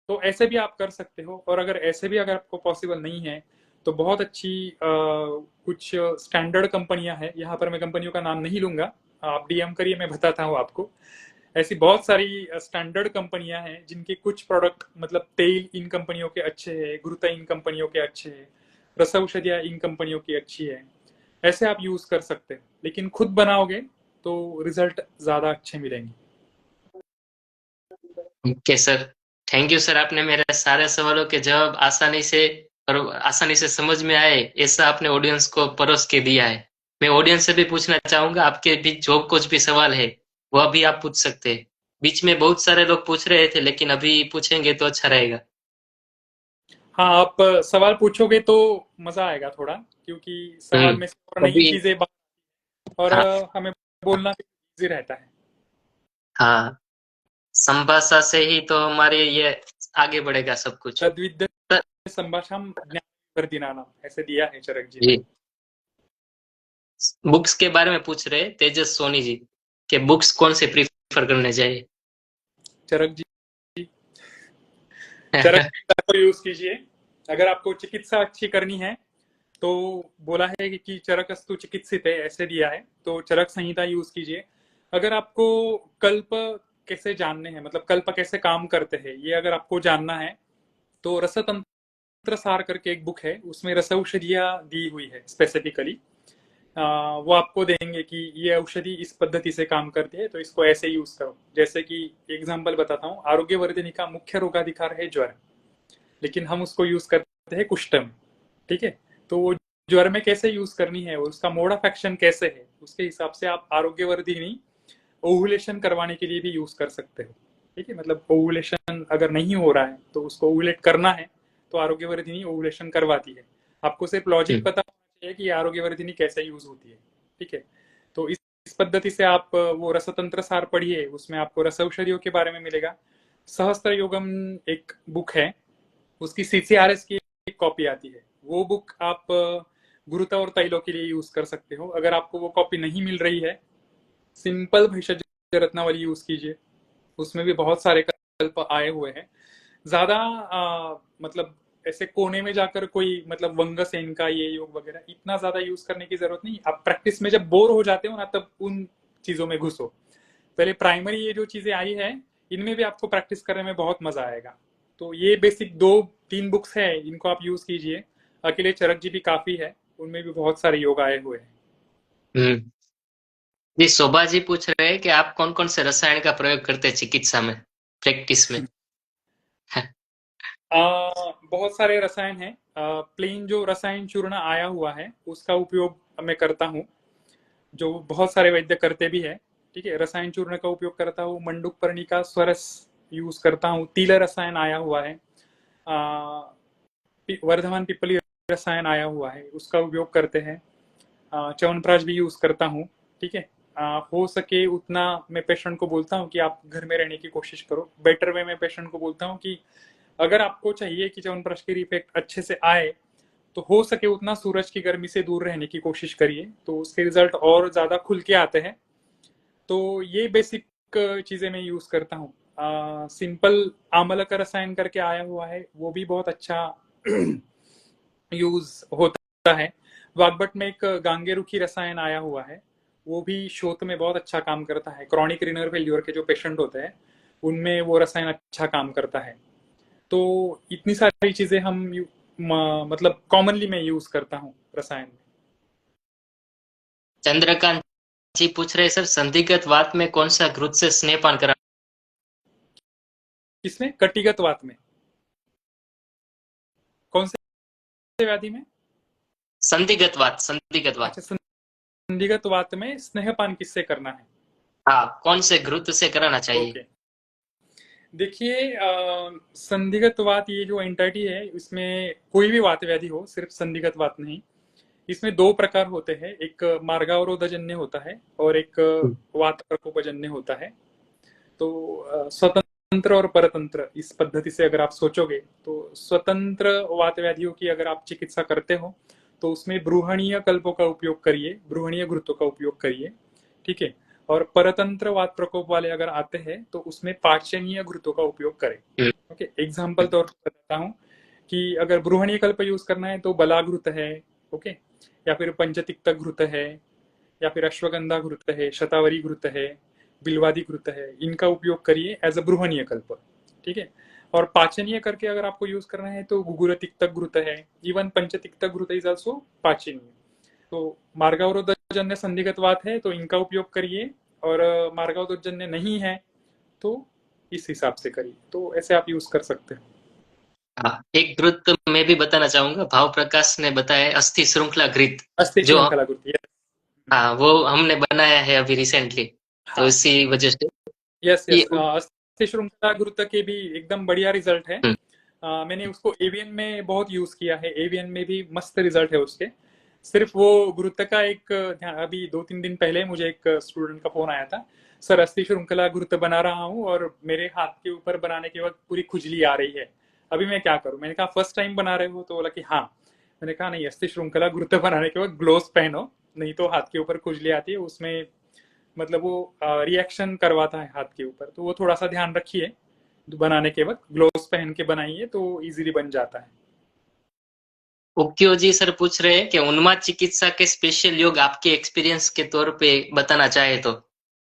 S1: तो ऐसे भी आप कर सकते हो। और अगर ऐसे भी अगर आपको पॉसिबल नहीं है तो बहुत अच्छी कुछ स्टैंडर्ड कंपनियां हैं, यहाँ पर मैं कंपनियों का नाम नहीं लूंगा, आप डीएम करिए, मैं बताता हूँ आपको। ऐसी बहुत सारी स्टैंडर्ड कंपनियां हैं जिनके कुछ प्रोडक्ट, मतलब तेल इन कंपनियों के अच्छे हैं, घृता इन कंपनियों के अच्छे हैं, रस औषधियां इन कंपनियों की अच्छी है। ऐसे आप यूज कर सकते हैं, लेकिन खुद बनाओगे तो रिजल्ट ज्यादा अच्छे मिलेंगे।
S2: Okay sir, thank you sir. आपने मेरे सारे सवालों के जवाब आसानी से और आसानी से समझ में आए ऐसा आपने ऑडियंस को परोस के दिया है। मैं ऑडियंस से भी पूछना चाहूंगा, आपके भी जो कुछ भी सवाल है वो अभी आप पूछ सकते हैं। बीच में बहुत सारे लोग पूछ रहे थे लेकिन अभी पूछेंगे तो अच्छा रहेगा।
S1: हाँ, आप सवाल पूछोगे तो मजा आएगा थोड़ा, क्योंकि सवाल में से और नई
S2: अभी
S1: चीजें और
S2: हाँ
S1: हमें बोलना भी इजी रहता है।
S2: हाँ, संभाषा से ही तो हमारे ये आगे बढ़ेगा सब कुछ।
S1: तद्विद्य
S2: सर
S1: संभाषण ज्ञान ऐसे दिया है चरक जी ने।
S2: जी, बुक्स के बारे में पूछ रहे तेजस सोनी जी कि बुक्स कौन से प्रीफर करने चाहिए।
S1: चरक जी, चरक को यूज कीजिए। अगर आपको चिकित्सा अच्छी करनी है तो बोला है कि चरकस्तु चिकित्सित है, ऐसे दिया है, तो चरक संहिता यूज कीजिए। अगर आपको कल्प कैसे जानने हैं, मतलब कल्प कैसे काम करते हैं, ये अगर आपको जानना है तो रसतंत्र सार करके एक बुक है, उसमें रस औषधियां दी हुई है स्पेसिफिकली। वो आपको देंगे कि ये औषधि इस पद्धति से काम करती है, तो इसको ऐसे यूज करो। जैसे कि एग्जांपल बताता हूँ, आरोग्यवर्धिनी का मुख्य रोगाधिकार है ज्वर, लेकिन हम उसको यूज करते हैं कुष्ठ में। ठीक है, तो वो ज्वर में कैसे यूज करनी है और उसका मोड ऑफ एक्शन कैसे है, उसके हिसाब से आप आरोग्यवर्धिनी ओवुलेशन करवाने के लिए भी यूज कर सकते हो। ठीक है, मतलब ओवुलेशन अगर नहीं हो रहा है तो उसको ओवुलेट करना है, तो आरोग्यवर्धिनी ओवुलेशन करवाती है। आपको सिर्फ लॉजिक पता होना चाहिए कि आरोग्यवर्धिनी कैसे यूज होती है। ठीक है, तो इस पद्धति से आप वो रसतंत्र सार पढ़िए, उसमें आपको रस औषधियों के बारे में मिलेगा। सहस्त्र योगम एक बुक है, उसकी सीसीआरएस की एक कॉपी आती है, वो बुक आप गुरुता और तैलों के लिए यूज कर सकते हो। अगर आपको वो कॉपी नहीं मिल रही है, सिंपल भेषज रत्नावली यूज कीजिए, उसमें भी बहुत सारे कल्प आए हुए हैं। ज्यादा मतलब ऐसे कोने में जाकर कोई मतलब वंग सेन का ये योग वगैरह इतना ज्यादा यूज करने की जरूरत नहीं। आप प्रैक्टिस में जब बोर हो जाते हो ना, तब उन चीजों में घुसो। पहले प्राइमरी ये जो चीजें आई है, इनमें भी आपको प्रैक्टिस करने में बहुत मजा आएगा। तो ये बेसिक 2-3 बुक्स है, इनको आप यूज कीजिए। अकेले चरक जी भी काफी है, उनमें भी बहुत सारे योग आए हुए हैं।
S2: हम्म। जी, शोभा जी पूछ रहे हैं कि आप कौन कौन से रसायन का प्रयोग करते हैं चिकित्सा में, प्रैक्टिस में?
S1: बहुत सारे रसायन हैं। प्लेन जो रसायन चूर्ण आया हुआ है उसका उपयोग मैं करता हूँ, जो बहुत सारे वैद्य करते भी है। ठीक है, रसायन चूर्ण का उपयोग करता हूँ, मंडूक पर्णी का स्वरस यूज करता हूँ, तिल रसायन आया हुआ है, वर्धमान पिपली रसायन आया हुआ है, उसका उपयोग करते हैं। च्यवनप्राश भी यूज करता हूँ। ठीक है, हो सके उतना मैं पेशेंट को बोलता हूँ कि आप घर में रहने की कोशिश करो। बेटर वे मैं पेशेंट को बोलता हूँ कि अगर आपको चाहिए कि च्यवनप्राश की इफेक्ट अच्छे से आए, तो हो सके उतना सूरज की गर्मी से दूर रहने की कोशिश करिए, तो उसके रिजल्ट और ज्यादा खुल के आते हैं। तो ये बेसिक चीजें मैं यूज करता हूँ। सिंपल आमला का रसायन करके आया हुआ है, वो भी बहुत अच्छा यूज होता है। वागबट में एक गांगेरुखी रसायन आया हुआ है, वो भी शोथ में बहुत अच्छा काम करता है। क्रॉनिक रिनर फेल्यूर के जो पेशेंट होते हैं, उनमें वो रसायन अच्छा काम करता है। तो इतनी सारी चीजें मतलब कॉमनली मैं यूज करता हूँ रसायन में।
S2: चंद्रकांत जी पूछ रहे हैं, सर संधिगत वात में कौन सा घृत से स्नेहपान करा?
S1: किसमें? कटिगत वात में? कौन से व्याधि में?
S2: संधिगत वात, संधिगत वात।
S1: अच्छा, संधिगत वात में स्नेहपान किससे करना है?
S2: हाँ, कौन से घृत से कराना चाहिए?
S1: ओके, देखिए, संधिगत वात ये जो एंटिटी है, इसमें कोई भी वात व्याधि हो, सिर्फ संधिगत वात नहीं। इसमें 2 प्रकार होते हैं, एक मार्गावरोधजन्य होता है और एक वात प्रकोपजन्य होता है। तो स्वतंत्र और परतंत्र, इस पद्धति से अगर आप सोचोगे, तो स्वतंत्र वात व्याधियों की अगर आप चिकित्सा करते हो, तो उसमें ब्रूहणीय कल्पों का उपयोग करिए, ब्रूहणीय घृतों का उपयोग करिए। ठीक है, और परतंत्र वात प्रकोप वाले अगर आते हैं, तो उसमें पाचनीय घृतों का उपयोग करें। ओके, एग्जाम्पल तौर पर बताता हूँ कि अगर ब्रूहणीय कल्प यूज करना है तो बलाघृत है, ओके, या फिर पंचतिक्त घृत है, या फिर अश्वगंधा घृत है, शतावरी घृत है, बिलवादी घृत है, इनका उपयोग करिए एज अ ब्रूहणीय कल्प। ठीक है, और पाचनीय करके अगर आपको यूज करना है तो गुगुर तिक्त घृत है, इवन पंचतिक्त घृत इज ऑल्सो पाचनीय। तो मार्गावरोधजन्य संधिगत है तो इनका उपयोग करिए, और मार्गावरोधजन्य नहीं है तो इस हिसाब से करिए। तो ऐसे आप यूज कर सकते हो।
S2: हाँ, एक घृत तो मैं भी बताना चाहूंगा, भाव प्रकाश ने बताया, अस्थि श्रृंखला घृत।
S1: अस्थि
S2: जो
S1: श्रृंखला घृत,
S2: हाँ, वो हमने बनाया है अभी रिसेंटली, तो
S1: हाँ,
S2: इसी वजह से
S1: यस
S2: ये।
S1: यस, अस्थि श्रृंखला घृत के भी एकदम बढ़िया रिजल्ट है। मैंने उसको एवीएन में बहुत यूज किया है, एवीएन में भी मस्त रिजल्ट है उसके। सिर्फ वो घृत का एक अभी 2-3 दिन पहले मुझे एक स्टूडेंट का फोन आया था, सर अस्थि श्रृंखला घृत बना रहा हूँ और मेरे हाथ के ऊपर बनाने के वक्त पूरी खुजली आ रही है, अभी मैं क्या करूं? मैंने कहा फर्स्ट टाइम बना रहे हो? तो बोला कि हाँ। मैंने कहा नहीं, अस्थि श्रृंखला घृत बनाने के वक्त ग्लोव्स पहनो, नहीं तो हाथ के ऊपर खुजली आती है, उसमें मतलब वो रिएक्शन करवाता है हाथ के ऊपर, तो वो थोड़ा सा ध्यान रखिए। बनाने के वक्त ग्लोव्स पहन के बनाइए तो इजीली बन जाता है।
S2: उक्यो जी सर पूछ रहे हैं कि उन्माद चिकित्सा के स्पेशल योग आपके एक्सपीरियंस के तौर पे बताना चाहे तो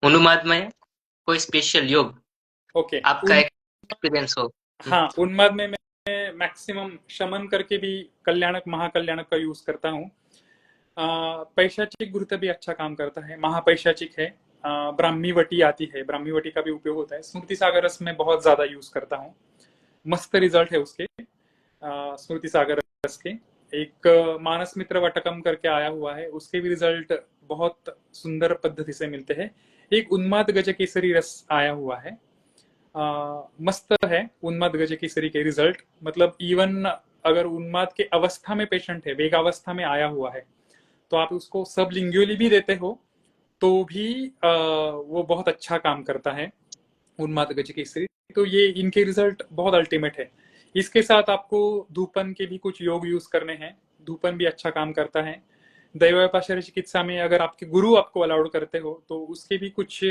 S2: उन्माद में कोई स्पेशल योग
S1: ओके।
S2: आपका एक्सपीरियंस हो।
S1: हाँ, उन्माद में मैं मैक्सिमम शमन करके भी कल्याणक महाकल्याणक का यूज करता हूँ। पैशाचिक घृत भी अच्छा काम करता है, महापैशाचिक है। ब्राह्मी वटी आती है, ब्राह्मी वटी का भी उपयोग होता है। स्मृति सागर रस में बहुत ज्यादा यूज करता हूँ, मस्त रिजल्ट है उसके। स्मृति सागर रस के एक मानस मित्र वटकम करके आया हुआ है, उसके भी रिजल्ट बहुत सुंदर पद्धति से मिलते हैं। एक उन्माद गज केसरी रस आया हुआ है, मस्त है उन्माद गज केसरी के रिजल्ट। मतलब इवन अगर उन्माद के अवस्था में पेशेंट है, वेगावस्था में आया हुआ है, तो आप उसको सब लिंग्युअली भी देते हो तो भी वो बहुत अच्छा काम करता है, उन्माद गज केसरी। तो ये इनके रिजल्ट बहुत अल्टीमेट है। इसके साथ आपको धूपन के भी कुछ योग यूज करने हैं, धूपन भी अच्छा काम करता है। दैवोपाचार्य चिकित्सा में अगर आपके गुरु आपको अलाउड करते हो तो उसके भी कुछ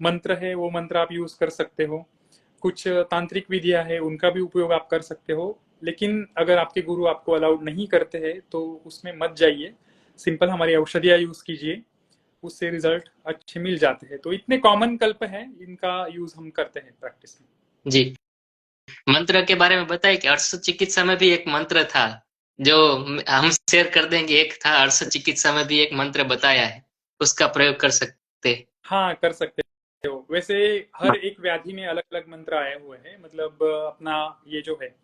S1: मंत्र है, वो मंत्र आप यूज कर सकते हो। कुछ तांत्रिक विधियां है, उनका भी उपयोग आप कर सकते हो। लेकिन अगर आपके गुरु आपको अलाउड नहीं करते हैं तो उसमें मत जाइए, सिंपल हमारी औषधियां यूज कीजिए, उससे रिजल्ट अच्छे मिल जाते हैं। तो इतने कॉमन कल्प हैं, इनका यूज हम करते हैं प्रैक्टिस में।
S2: जी, मंत्र के बारे में बताए कि अर्श चिकित्सा में भी एक मंत्र था जो हम शेयर कर देंगे। एक था अर्श चिकित्सा में भी एक मंत्र बताया है, उसका प्रयोग कर सकते।
S1: हाँ, कर सकते हो। वैसे हर एक व्याधि में अलग अलग मंत्र आए हुए हैं। मतलब अपना ये जो है,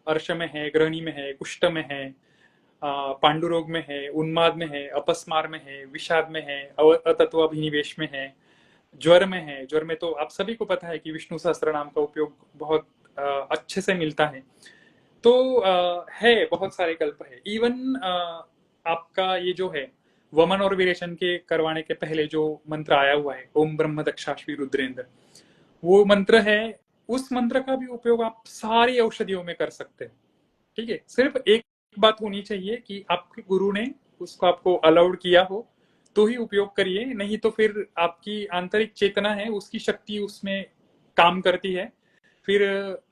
S1: अर्श में है, ग्रहणी में है, कुष्ठ में है, पांडुरोग में है, उन्माद में है, अपस्मार में है, विषाद में है, अतत्वाभिनिवेश में है, ज्वर में है। ज्वर में तो आप सभी को पता है कि विष्णु सहस्त्र नाम का उपयोग बहुत अच्छे से मिलता है। तो है, बहुत सारे कल्प है। इवन आपका ये जो है वमन और विरेचन के करवाने के पहले जो मंत्र आया हुआ है, ओम ब्रह्म दक्षाश्वी रुद्रेंद्र, वो मंत्र है। उस मंत्र का भी उपयोग आप सारी औषधियों में कर सकते हैं। ठीक है, सिर्फ एक बात होनी चाहिए कि आपके गुरु ने उसको आपको अलाउड किया हो तो ही उपयोग करिए, नहीं तो फिर आपकी आंतरिक चेतना है, उसकी शक्ति उसमें काम करती है, फिर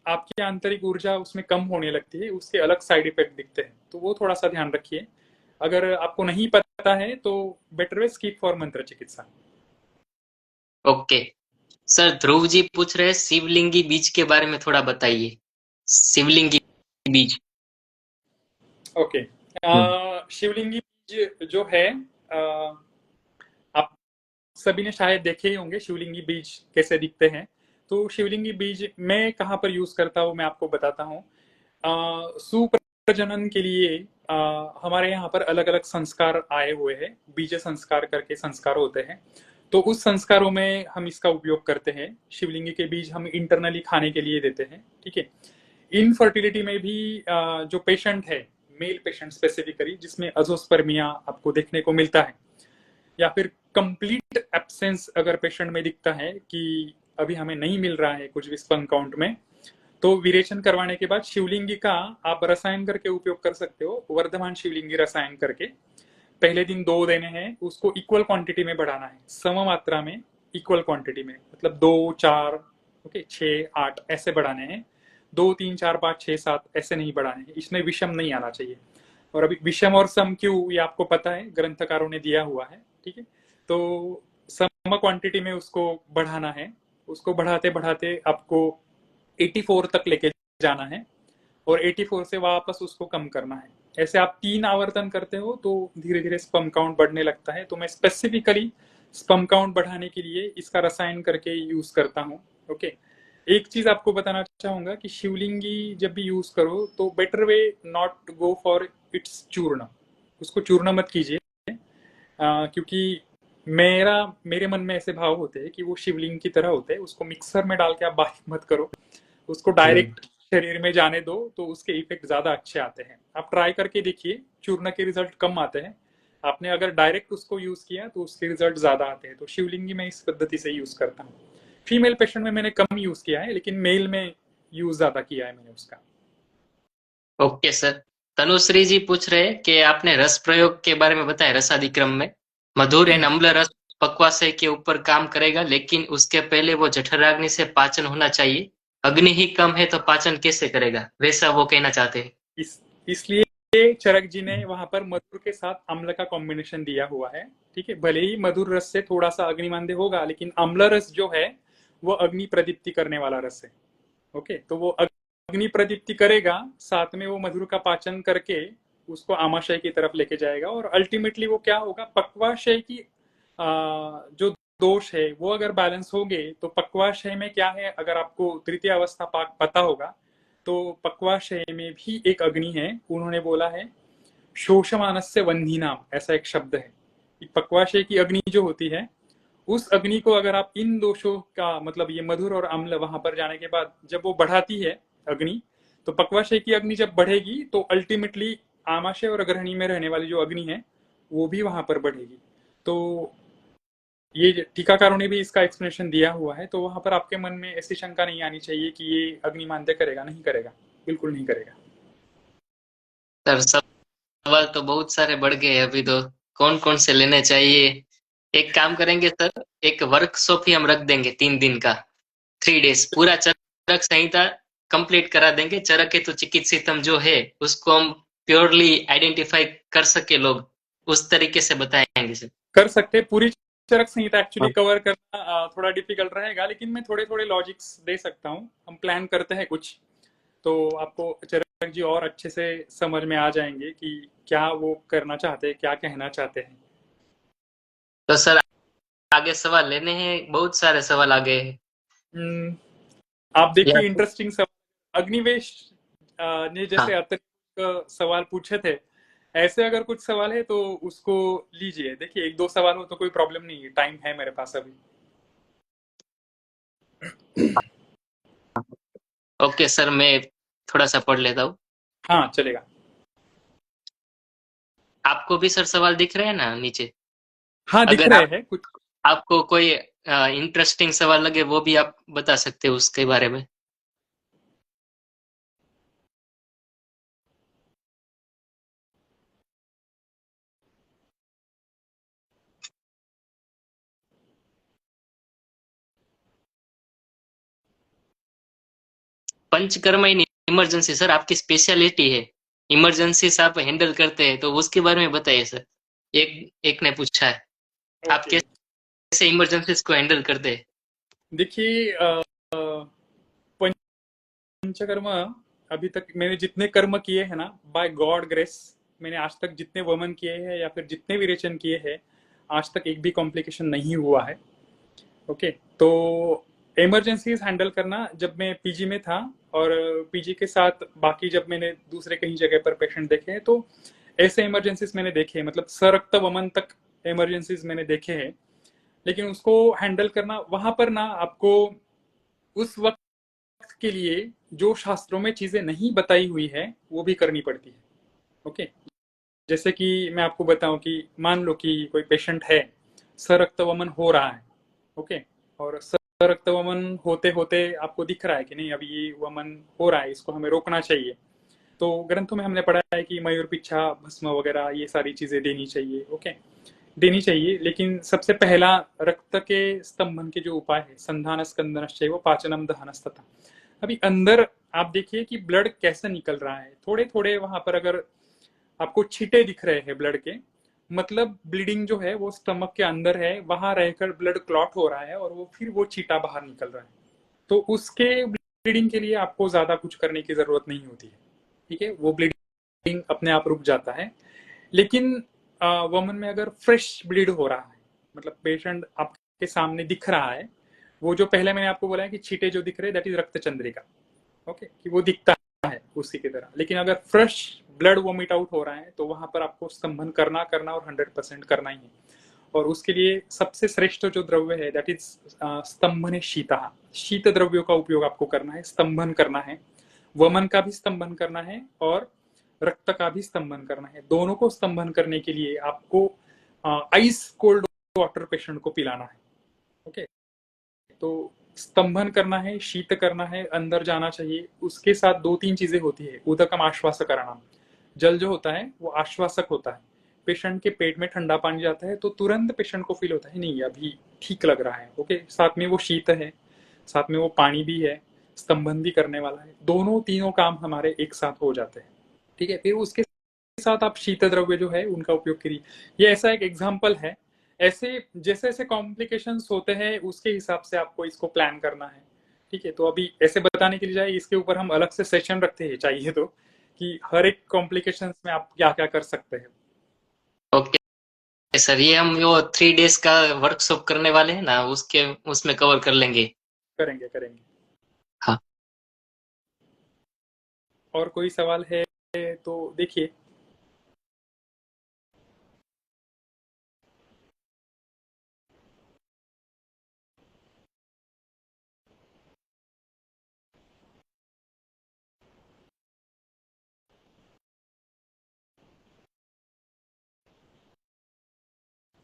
S1: आपकी आंतरिक ऊर्जा उसमें कम होने लगती है, उसके अलग साइड इफेक्ट दिखते हैं। तो वो थोड़ा सा ध्यान रखिए। अगर आपको नहीं पता है तो बेटर वे स्किप फॉर मंत्र चिकित्सा।
S2: ओके सर, ध्रुव जी पूछ रहे हैं शिवलिंगी बीज के बारे में थोड़ा बताइए। शिवलिंगी बीज।
S1: ओके, शिवलिंगी बीज जो है, आप सभी ने शायद देखे ही होंगे शिवलिंगी बीज कैसे दिखते हैं। तो शिवलिंगी बीज मैं कहाँ पर यूज करता हूँ, मैं आपको बताता हूँ। सुप्रजनन के लिए हमारे यहाँ पर अलग अलग संस्कार आए हुए हैं, बीज संस्कार करके संस्कार होते हैं। तो उस संस्कारों में हम इसका उपयोग करते हैं। शिवलिंगी के बीज हम इंटरनली खाने के लिए देते हैं। ठीक है, इनफर्टिलिटी में भी जो पेशेंट है, मेल पेशेंट स्पेसिफिकली, जिसमें अजोस्पर्मिया आपको देखने को मिलता है, या फिर कंप्लीट एब्सेंस अगर पेशेंट में दिखता है कि अभी हमें नहीं मिल रहा है कुछ भी स्पर्म काउंट में, तो विरेचन करवाने के बाद शिवलिंगी का आप रसायन करके उपयोग कर सकते हो। वर्धमान शिवलिंगी रसायन करके पहले दिन 2 देने हैं, उसको इक्वल क्वांटिटी में बढ़ाना है, सम मात्रा में, इक्वल क्वांटिटी में। मतलब 2 4 ओके 6 8 ऐसे बढ़ाने हैं, 2 3 4 5 6 7 ऐसे नहीं बढ़ाने हैं। इसमें विषम नहीं आना चाहिए। और अभी विषम और सम क्यों, ये आपको पता है, ग्रंथकारों ने दिया हुआ है। ठीक है, तो सम क्वांटिटी में उसको बढ़ाना है। उसको बढ़ाते बढ़ाते आपको 84 तक लेके जाना है, और 84 से वापस उसको कम करना है। ऐसे आप 3 आवर्तन करते हो तो धीरे धीरे स्पर्म काउंट बढ़ने लगता है। तो मैं स्पेसिफिकली स्पर्म काउंट बढ़ाने के लिए इसका रसायन करके यूज करता हूँ। ओके, एक चीज आपको बताना चाहूंगा कि शिवलिंगी जब भी यूज करो तो better way not go for its चूर्ण, उसको चूर्ण मत कीजिए। क्योंकि मेरे मन में ऐसे भाव होते हैं कि वो शिवलिंग की तरह होते हैं, उसको मिक्सर में डाल के आप बारीक मत करो, उसको डायरेक्ट शरीर में जाने दो, तो उसके इफेक्ट ज्यादा अच्छे आते हैं। आप ट्राई करके देखिए, चूर्ण के रिजल्ट कम आते हैं। आपने अगर डायरेक्ट उसको यूज किया तो उसके रिजल्ट ज्यादा आते हैं। तो शिवलिंगी मैं इस पद्धति से यूज करता हूँ। फीमेल पेशेंट में मैंने कम यूज किया है, लेकिन मेल में यूज ज्यादा किया है मैंने उसका।
S2: ओके सर, तनुश्री जी पूछ रहे हैं कि आपने रस प्रयोग के बारे में बताया, रसादिक्रम में मधुर एंड अम्ल रस पक्वाशय के ऊपर काम करेगा, लेकिन उसके पहले वो जठराग्नि से पाचन होना चाहिए। अग्नि ही कम है तो पाचन कैसे करेगा, वैसा वो कहना चाहते हैं।
S1: इसलिए चरक जी ने वहां पर मधुर के साथ अम्ल का कॉम्बिनेशन दिया हुआ है। ठीक है, भले ही मधुर रस से थोड़ा सा अग्निमांद्य होगा, लेकिन अम्ल रस जो है वो अग्नि प्रदीप्ति करने वाला रस है। ओके, तो वो अग्नि प्रदीप्ति करेगा, साथ में वो मधुर का पाचन करके उसको आमाशय की तरफ लेके जाएगा, और अल्टीमेटली वो क्या होगा, पक्वाशय की जो दोष है वो अगर बैलेंस हो गए तो पक्वाशय में क्या है, अगर आपको तृतीय अवस्था पाक पता होगा तो पक्वाशय में भी एक अग्नि है। उन्होंने बोला है शोषमानस्य वह्नि नाम, ऐसा एक शब्द है। पक्वाशय की अग्नि जो होती है, उस अग्नि को अगर आप इन दोषों का मतलब ये मधुर और अम्ल वहां पर जाने के बाद जब वो बढ़ाती है अग्नि, तो पक्वाशय की अग्नि जब बढ़ेगी तो अल्टीमेटली आमाशय और ग्रहणी में रहने वाली जो अग्नि है वो भी वहां पर बढ़ेगी। तो ये टीकाकारों ने भी इसका एक्सप्लेनेशन दिया हुआ है, तो वहां पर आपके मन में ऐसी शंका नहीं आनी चाहिए कि ये अग्निमांद्य करेगा, नहीं करेगा, बिल्कुल नहीं करेगा।
S2: सर सवाल तो बहुत सारे बढ़ गए अभी तो, कौन कौन से लेने चाहिए? एक काम करेंगे सर, एक वर्कशॉप ही हम रख देंगे 3 दिन का, 3 डेज पूरा चरक संहिता कंप्लीट करा देंगे। चरक हेतु चिकित्सितम जो है उसको हम प्योरली आइडेंटिफाई कर सके लोग, उस तरीके से बताएंगे सर।
S1: कर सकते हैं। पूरी चरक संहिता एक्चुअली
S2: हाँ।
S1: कवर करना थोड़ा डिफिकल्ट रहेगा, लेकिन मैं थोड़े थोड़े लॉजिक्स दे सकता हूँ। हम प्लान करते हैं कुछ, तो आपको चरक जी और अच्छे से समझ में आ जाएंगे कि क्या वो करना चाहते हैं, क्या कहना चाहते हैं।
S2: तो सर आगे सवाल लेने हैं, बहुत सारे सवाल आगे हैं।
S1: आप
S2: या
S1: देखिए इंटरेस्टिंग सवाल अग्निवेश ने जैसे
S2: हाँ,
S1: अतिरिक्त सवाल पूछे थे, ऐसे अगर कुछ सवाल है तो उसको लीजिए। देखिए एक दो सवाल हो तो कोई प्रॉब्लम नहीं है, टाइम है मेरे पास अभी।
S2: ओके सर, मैं थोड़ा सा पढ़ लेता हूँ।
S1: हाँ चलेगा।
S2: आपको भी सर सवाल दिख रहे हैं ना नीचे?
S1: हाँ दिख
S2: अगर
S1: रहे
S2: आप
S1: हैं कुछ।
S2: आपको कोई इंटरेस्टिंग सवाल लगे वो भी आप बता सकते हो उसके बारे में। पंचकर्म इन इमरजेंसी सर आपकी स्पेशलिटी है, इमरजेंसीज आप हैंडल करते हैं, तो उसके बारे में बताइए सर। एक एक ने पूछा है, आप
S1: ओके,
S2: कैसे इमरजेंसीज को हैंडल करते हैं?
S1: देखिए पंचकर्म, अभी तक मैंने जितने कर्म किए हैं ना, बाय गॉड ग्रेस, मैंने आज तक जितने वमन किए हैं या फिर जितने विरेचन किए हैं, आज तक एक भी कॉम्प्लिकेशन नहीं हुआ है। ओके, तो इमरजेंसीज हैंडल करना, जब मैं पीजी में था और पीजी के साथ बाकी जब मैंने दूसरे कहीं जगह पर पेशेंट देखे हैं, तो ऐसे इमरजेंसीज मैंने देखे हैं, मतलब सरक्त वमन तक इमरजेंसीज मैंने देखे हैं। लेकिन उसको हैंडल करना वहां पर ना, आपको उस वक्त के लिए जो शास्त्रों में चीजें नहीं बताई हुई है वो भी करनी पड़ती है। ओके, जैसे कि मैं आपको बताऊं कि मान लो कि कोई पेशेंट है, सरक्तवमन हो रहा है। ओके, और सरक्तवमन होते होते आपको दिख रहा है कि नहीं अभी ये वमन हो रहा है, इसको हमें रोकना चाहिए। तो ग्रंथों में हमने पढ़ा है कि मयूर पिच्छा भस्म वगैरह ये सारी चीजें देनी चाहिए। ओके, देनी चाहिए, लेकिन सबसे पहला रक्त के स्तंभन के जो उपाय है, संधान स्कंदनश्चैव वो पाचनम दहनस्तथा। अभी अंदर आप देखिए कि ब्लड कैसे निकल रहा है, थोड़े थोड़े वहां पर अगर आपको छींटे दिख रहे हैं ब्लड के, मतलब ब्लीडिंग जो है वो स्टमक के अंदर है, वहां रहकर ब्लड क्लॉट हो रहा है और वो फिर वो छींटा बाहर निकल रहा है। तो उसके ब्लीडिंग के लिए आपको ज्यादा कुछ करने की जरूरत नहीं होती है। ठीक है, वो ब्लीडिंग अपने आप रुक जाता है। लेकिन वमन में अगर फ्रेश ब्लीड हो रहा है, मतलब पेशेंट आपके सामने दिख रहा है, वो जो पहले मैंने आपको बोला है कि छींटे जो दिख रहे हैं दैट इज रक्त चंद्रिका। ओके, कि वो दिखता है उसी की तरह। लेकिन अगर फ्रेश ब्लड वोमिट आउट हो रहा है तो वहां पर आपको स्तंभन करना करना और 100% करना ही है। और उसके लिए सबसे श्रेष्ठ जो द्रव्य है दैट इज स्तंभने शीता, शीत द्रव्यों का उपयोग आपको करना है, स्तंभन करना है। वमन का भी स्तंभन करना है और रक्त का भी स्तंभन करना है। दोनों को स्तंभन करने के लिए आपको आइस कोल्ड वाटर पेशेंट को पिलाना है। ओके, तो स्तंभन करना है, शीत करना है, अंदर जाना चाहिए। उसके साथ दो तीन चीजें होती है, उदकम आश्वासकरणम, जल जो होता है वो आश्वासक होता है। पेशेंट के पेट में ठंडा पानी जाता है तो तुरंत पेशेंट को फील होता है नहीं अभी ठीक लग रहा है। ओके, साथ में वो शीत है, साथ में वो पानी भी है, स्तंभन भी करने वाला है, दोनों तीनों काम हमारे एक साथ हो जाते हैं। ठीक है, फिर उसके साथ आप शीत द्रव्य जो है उनका उपयोग करिए। ये ऐसा एक एग्जाम्पल है। ऐसे जैसे जैसे कॉम्प्लिकेशंस होते हैं उसके हिसाब से आपको इसको प्लान करना है। ठीक है, तो अभी ऐसे बताने के लिए जाए इसके ऊपर हम अलग से सेशन रखते हैं चाहिए तो, कि हर एक कॉम्प्लिकेशंस में आप क्या क्या कर सकते हैं।
S2: ओके सर, ये हम वो 3 days का वर्कशॉप करने वाले हैं ना, उसके उसमें कवर कर लेंगे।
S1: करेंगे करेंगे।
S2: हाँ।
S1: और कोई सवाल है तो देखिए।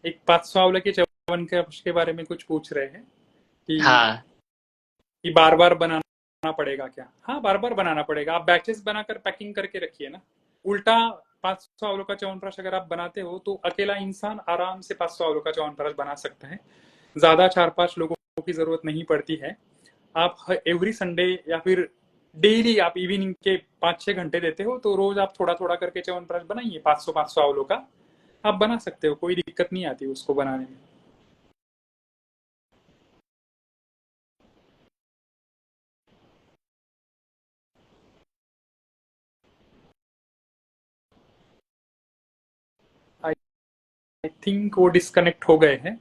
S1: एक 500 के च्यवनप्राश के बारे में कुछ पूछ रहे हैं
S2: हाँ।
S1: कि बार बार बनाना पड़ेगा क्या। हाँ, बार बार बनाना पड़ेगा। आप बैचेस बनाकर पैकिंग करके रखिए ना। उल्टा 500 आलू का च्यवनप्राश अगर आप बनाते हो तो अकेला इंसान आराम से 500 आलू का च्यवनप्राश बना सकता है। ज्यादा 4-5 लोगों की जरूरत नहीं पड़ती है। आप एवरी संडे या फिर डेली आप इवनिंग के 5-6 घंटे देते हो तो रोज आप थोड़ा थोड़ा करके च्यवनप्राश बनाइए 500-500 आलू का। आप बना सकते हो, कोई दिक्कत नहीं आती उसको बनाने में। आई थिंक वो डिस्कनेक्ट हो गए हैं।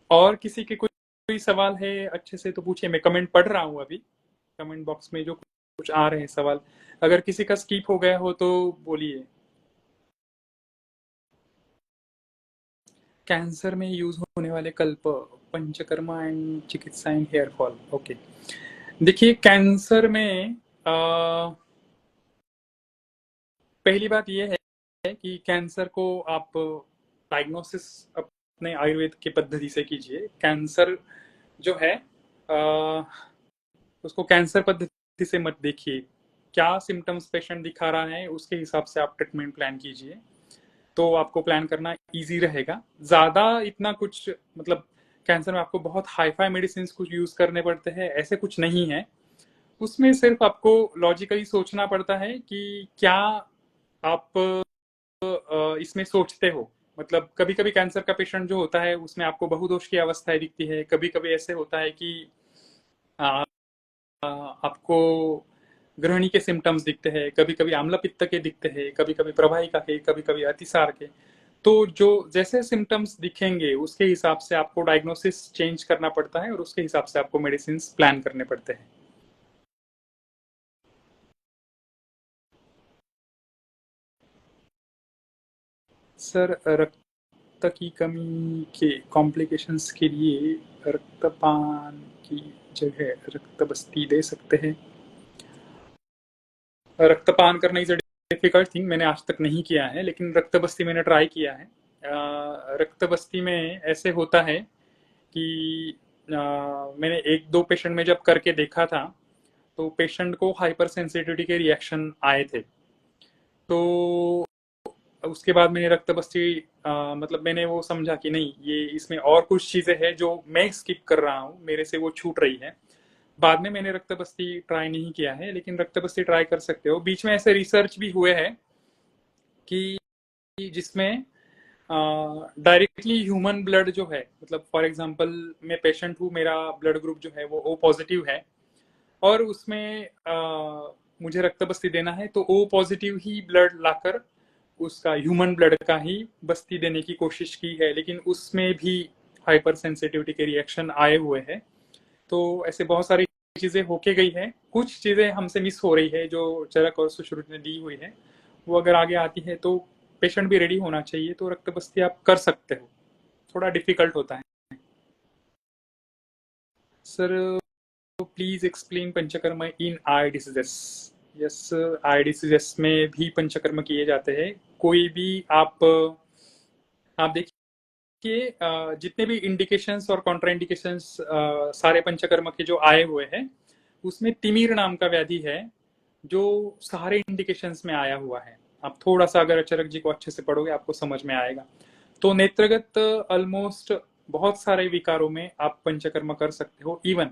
S1: और किसी के कोई सवाल है अच्छे से तो पूछिए। मैं कमेंट पढ़ रहा हूँ अभी, कमेंट बॉक्स में जो कुछ आ रहे हैं सवाल। अगर किसी का स्किप हो गया हो तो बोलिए। कैंसर में यूज होने वाले कल्प, पंचकर्मा एंड चिकित्सा एंड हेयर फॉल। ओके, देखिए कैंसर में पहली बात यह है कि कैंसर को आप डायग्नोसिस अपने आयुर्वेद की पद्धति से कीजिए। कैंसर जो है उसको कैंसर पद्धति से मत देखिए। क्या सिम्टम्स पेशेंट दिखा रहा है उसके हिसाब से आप ट्रीटमेंट प्लान कीजिए, तो आपको प्लान करना इजी रहेगा। ज्यादा इतना कुछ मतलब कैंसर में आपको बहुत हाईफाई मेडिसिन कुछ यूज करने पड़ते हैं ऐसे कुछ नहीं है। उसमें सिर्फ आपको लॉजिकली सोचना पड़ता है कि क्या आप इसमें सोचते हो। मतलब कभी कभी कैंसर का पेशेंट जो होता है उसमें आपको बहुदोष की अवस्थाएं दिखती है। कभी कभी ऐसे होता है कि आपको ग्रहणी के सिम्टम्स दिखते हैं, कभी कभी आम्ल पित्त के दिखते हैं, कभी कभी प्रवाहिका के, कभी कभी अतिसार के। तो जो जैसे सिम्टम्स दिखेंगे उसके हिसाब से आपको डायग्नोसिस चेंज करना पड़ता है और उसके हिसाब से आपको मेडिसिन प्लान करने पड़ते हैं। सर, रक्त की कमी के कॉम्प्लिकेशंस के लिए रक्तपान की जगह रक्त बस्ती दे सकते हैं। रक्तपान करना इज अ डिफिकल्ट थिंग, मैंने आज तक नहीं किया है, लेकिन रक्त बस्ती मैंने ट्राई किया है। रक्त बस्ती में ऐसे होता है कि मैंने 1-2 पेशेंट में जब करके देखा था तो पेशेंट को हाइपर सेंसिटिविटी के रिएक्शन आए थे। तो उसके बाद मैंने रक्त बस्ती मतलब मैंने वो समझा कि नहीं, ये इसमें और कुछ चीजें हैं जो मैं स्किप कर रहा हूँ, मेरे से वो छूट रही है। बाद में मैंने रक्त बस्ती ट्राई नहीं किया है, लेकिन रक्त बस्ती ट्राई कर सकते हो। बीच में ऐसे रिसर्च भी हुए हैं कि जिसमें डायरेक्टली ह्यूमन ब्लड जो है, मतलब फॉर एग्जांपल मैं पेशेंट हूँ, मेरा ब्लड ग्रुप जो है वो ओ पॉजिटिव है और उसमें मुझे रक्त बस्ती देना है, तो ओ पॉजिटिव ही ब्लड लाकर उसका ह्यूमन ब्लड का ही बस्ती देने की कोशिश की है, लेकिन उसमें भी हाइपर सेंसिटिविटी के रिएक्शन आए हुए हैं। तो ऐसे बहुत सारी चीजें होके गई है। कुछ चीजें हमसे मिस हो रही है जो चरक और सुश्रुत ने दी हुई है, वो अगर आगे आती है तो पेशेंट भी रेडी होना चाहिए। तो रक्त बस्ती आप कर सकते हो, थोड़ा डिफिकल्ट होता है। Sir, please explain panchakarma in I diseases. Yes, I diseases में भी पंचकर्म किए जाते हैं। कोई भी आप देखिए जितने भी इंडिकेशंस और कॉन्ट्राइंडिकेशंस सारे पंचकर्म के जो आए हुए हैं उसमें तिमिर नाम का व्याधि है जो सारे इंडिकेशंस में आया हुआ है। आप थोड़ा सा अगर अचरक जी को अच्छे से पढ़ोगे आपको समझ में आएगा। तो नेत्रगत ऑलमोस्ट बहुत सारे विकारों में आप पंचकर्म कर सकते हो। इवन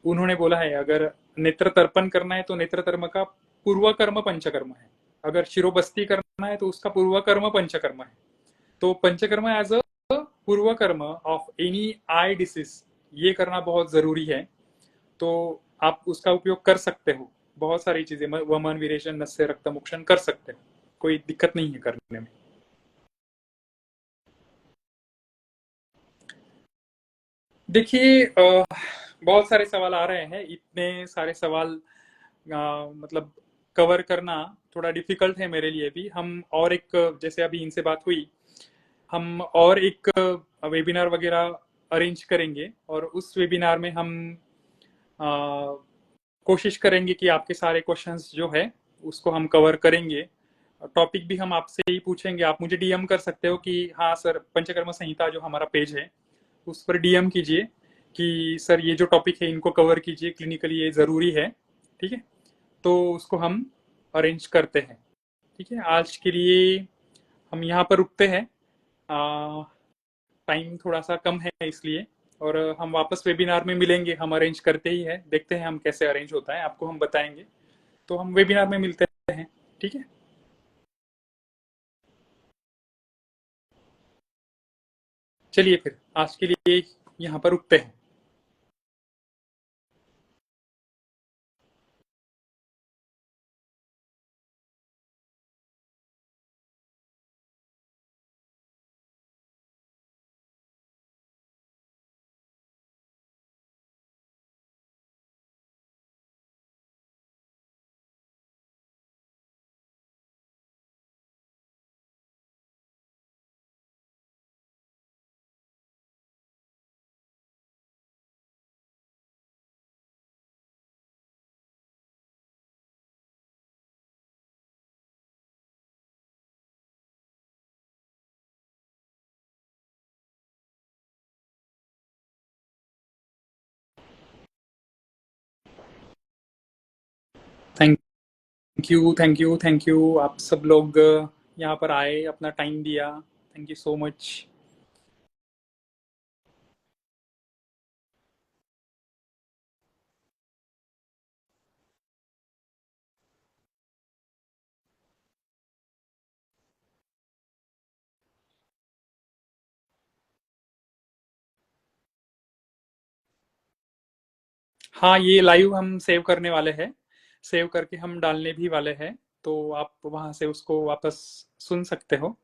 S1: उन्होंने बोला है अगर नेत्र तर्पण करना है तो नेत्र तर्पण का पूर्वकर्म पंचकर्म है, अगर शिरोबस्ती करना है तो उसका पूर्वकर्म पंचकर्म है। तो panchakarma as a purvakarma of any eye disease ये करना बहुत जरूरी है। तो आप उसका उपयोग कर सकते हो, बहुत सारी चीजें वमन विरेचन नस्य रक्त मोक्षण कर सकते हो, कोई दिक्कत नहीं है करने में। देखिए बहुत सारे सवाल आ रहे हैं, इतने सारे सवाल मतलब कवर करना थोड़ा डिफिकल्ट है मेरे लिए भी। हम और एक, जैसे अभी इनसे बात हुई, हम और एक वेबिनार वगैरह अरेंज करेंगे और उस वेबिनार में हम कोशिश करेंगे कि आपके सारे क्वेश्चंस जो है उसको हम कवर करेंगे। टॉपिक भी हम आपसे ही पूछेंगे, आप मुझे डीएम कर सकते हो कि हाँ सर, पंचकर्म संहिता जो हमारा पेज है उस पर डीएम कीजिए कि सर ये जो टॉपिक है इनको कवर कीजिए, क्लिनिकली ये ज़रूरी है। ठीक है, तो उसको हम अरेंज करते हैं। ठीक है, आज के लिए हम यहाँ पर रुकते हैं, टाइम थोड़ा सा कम है इसलिए, और हम वापस वेबिनार में मिलेंगे। हम अरेंज करते ही है, देखते हैं हम कैसे अरेंज होता है, आपको हम बताएंगे। तो हम वेबिनार में मिलते हैं। ठीक है, चलिए फिर आज के लिए यहाँ पर रुकते हैं। Thank you, thank you, thank you, आप सब लोग यहाँ पर आए, अपना टाइम दिया। Thank you so much. हाँ, ये लाइव हम सेव करने वाले हैं, सेव करके हम डालने भी वाले हैं, तो आप वहां से उसको वापस सुन सकते हो।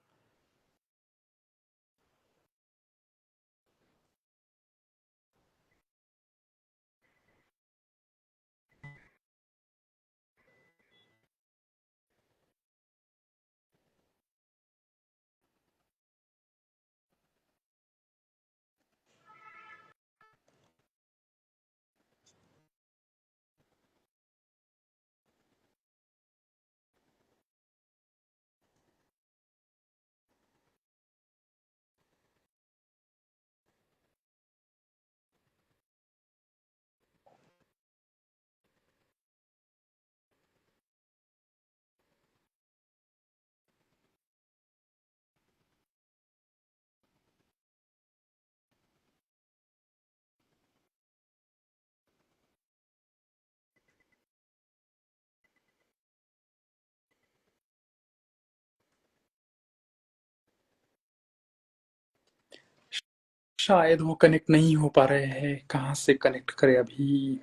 S1: शायद वो कनेक्ट नहीं हो पा रहे हैं, कहाँ से कनेक्ट करें अभी।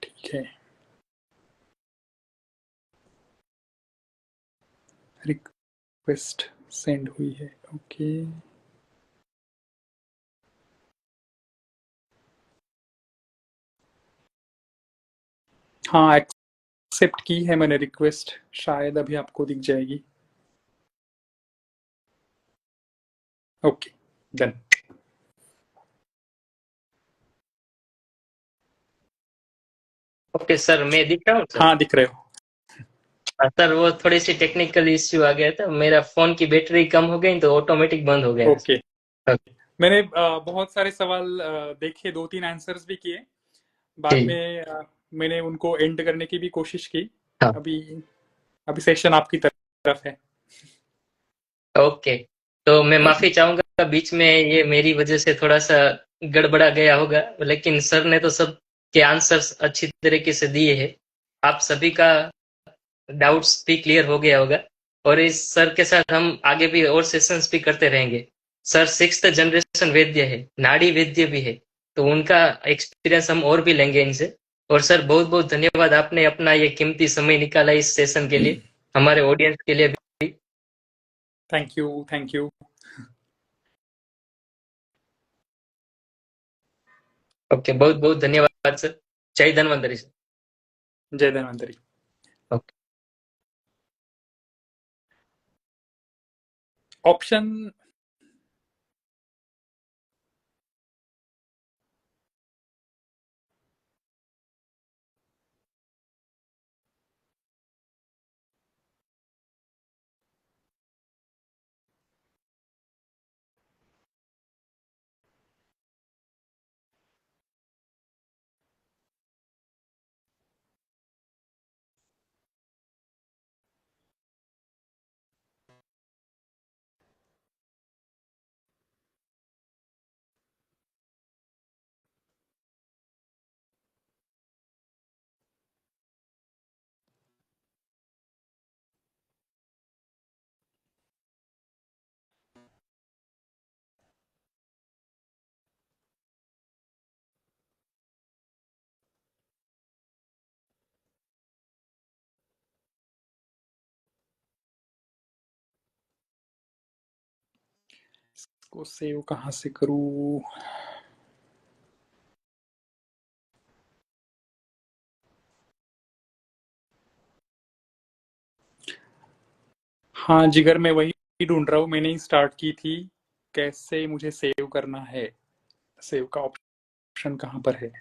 S1: ठीक है, रिक्वेस्ट सेंड हुई है, ओके। हाँ, एक्सेप्ट की है मैंने रिक्वेस्ट, शायद अभी आपको दिख जाएगी। Okay, done.
S2: ओके सर, मैं दिख रहा हूँ सर?
S1: हाँ, दिख रहे हो।
S2: सर वो थोड़ी सी टेक्निकल इश्यू आ गया था, मेरा फोन की बैटरी कम हो गई तो ऑटोमेटिक बंद हो गया।
S1: ओके, मैंने बहुत सारे सवाल देखे, 2-3 आंसर्स भी किए, बाद
S2: जी
S1: में मैंने उनको एंड करने की भी कोशिश की।
S2: हाँ।
S1: अभी अभी सेशन आपकी तरफ है।
S2: ओके, तो मैं माफी चाहूंगा बीच में ये मेरी वजह से थोड़ा सा गड़बड़ा गया होगा, लेकिन सर ने तो सब के आंसर्स अच्छी तरीके से दिए हैं। आप सभी का डाउट्स भी क्लियर हो गया होगा, और इस सर के साथ हम आगे भी और सेशंस भी करते रहेंगे। सर 6th जनरेशन वैद्य है, नाड़ी वैद्य भी है, तो उनका एक्सपीरियंस हम और भी लेंगे इनसे। और सर बहुत बहुत धन्यवाद, आपने अपना ये कीमती समय निकाला इस सेशन के लिए, हमारे ऑडियंस के लिए भी।
S1: Thank you, thank you.
S2: Okay, बहुत बहुत धन्यवाद सर। जय धन्वंतरी सर।
S1: जय धन्वंतरी।
S2: ओके।
S1: ऑप्शन इसको सेव कहाँ से करूँ? हाँ जिगर, मैं वही ढूंढ रहा हूँ, मैंने ही स्टार्ट की थी। कैसे मुझे सेव करना है? सेव का ऑप्शन कहाँ पर है?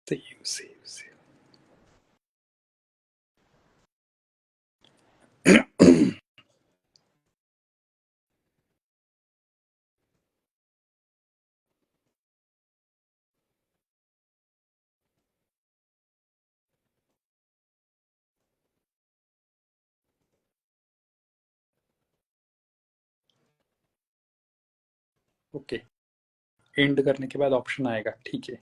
S1: Save save save. Okay, and करने के बाद ऑप्शन आएगा, ठीक है।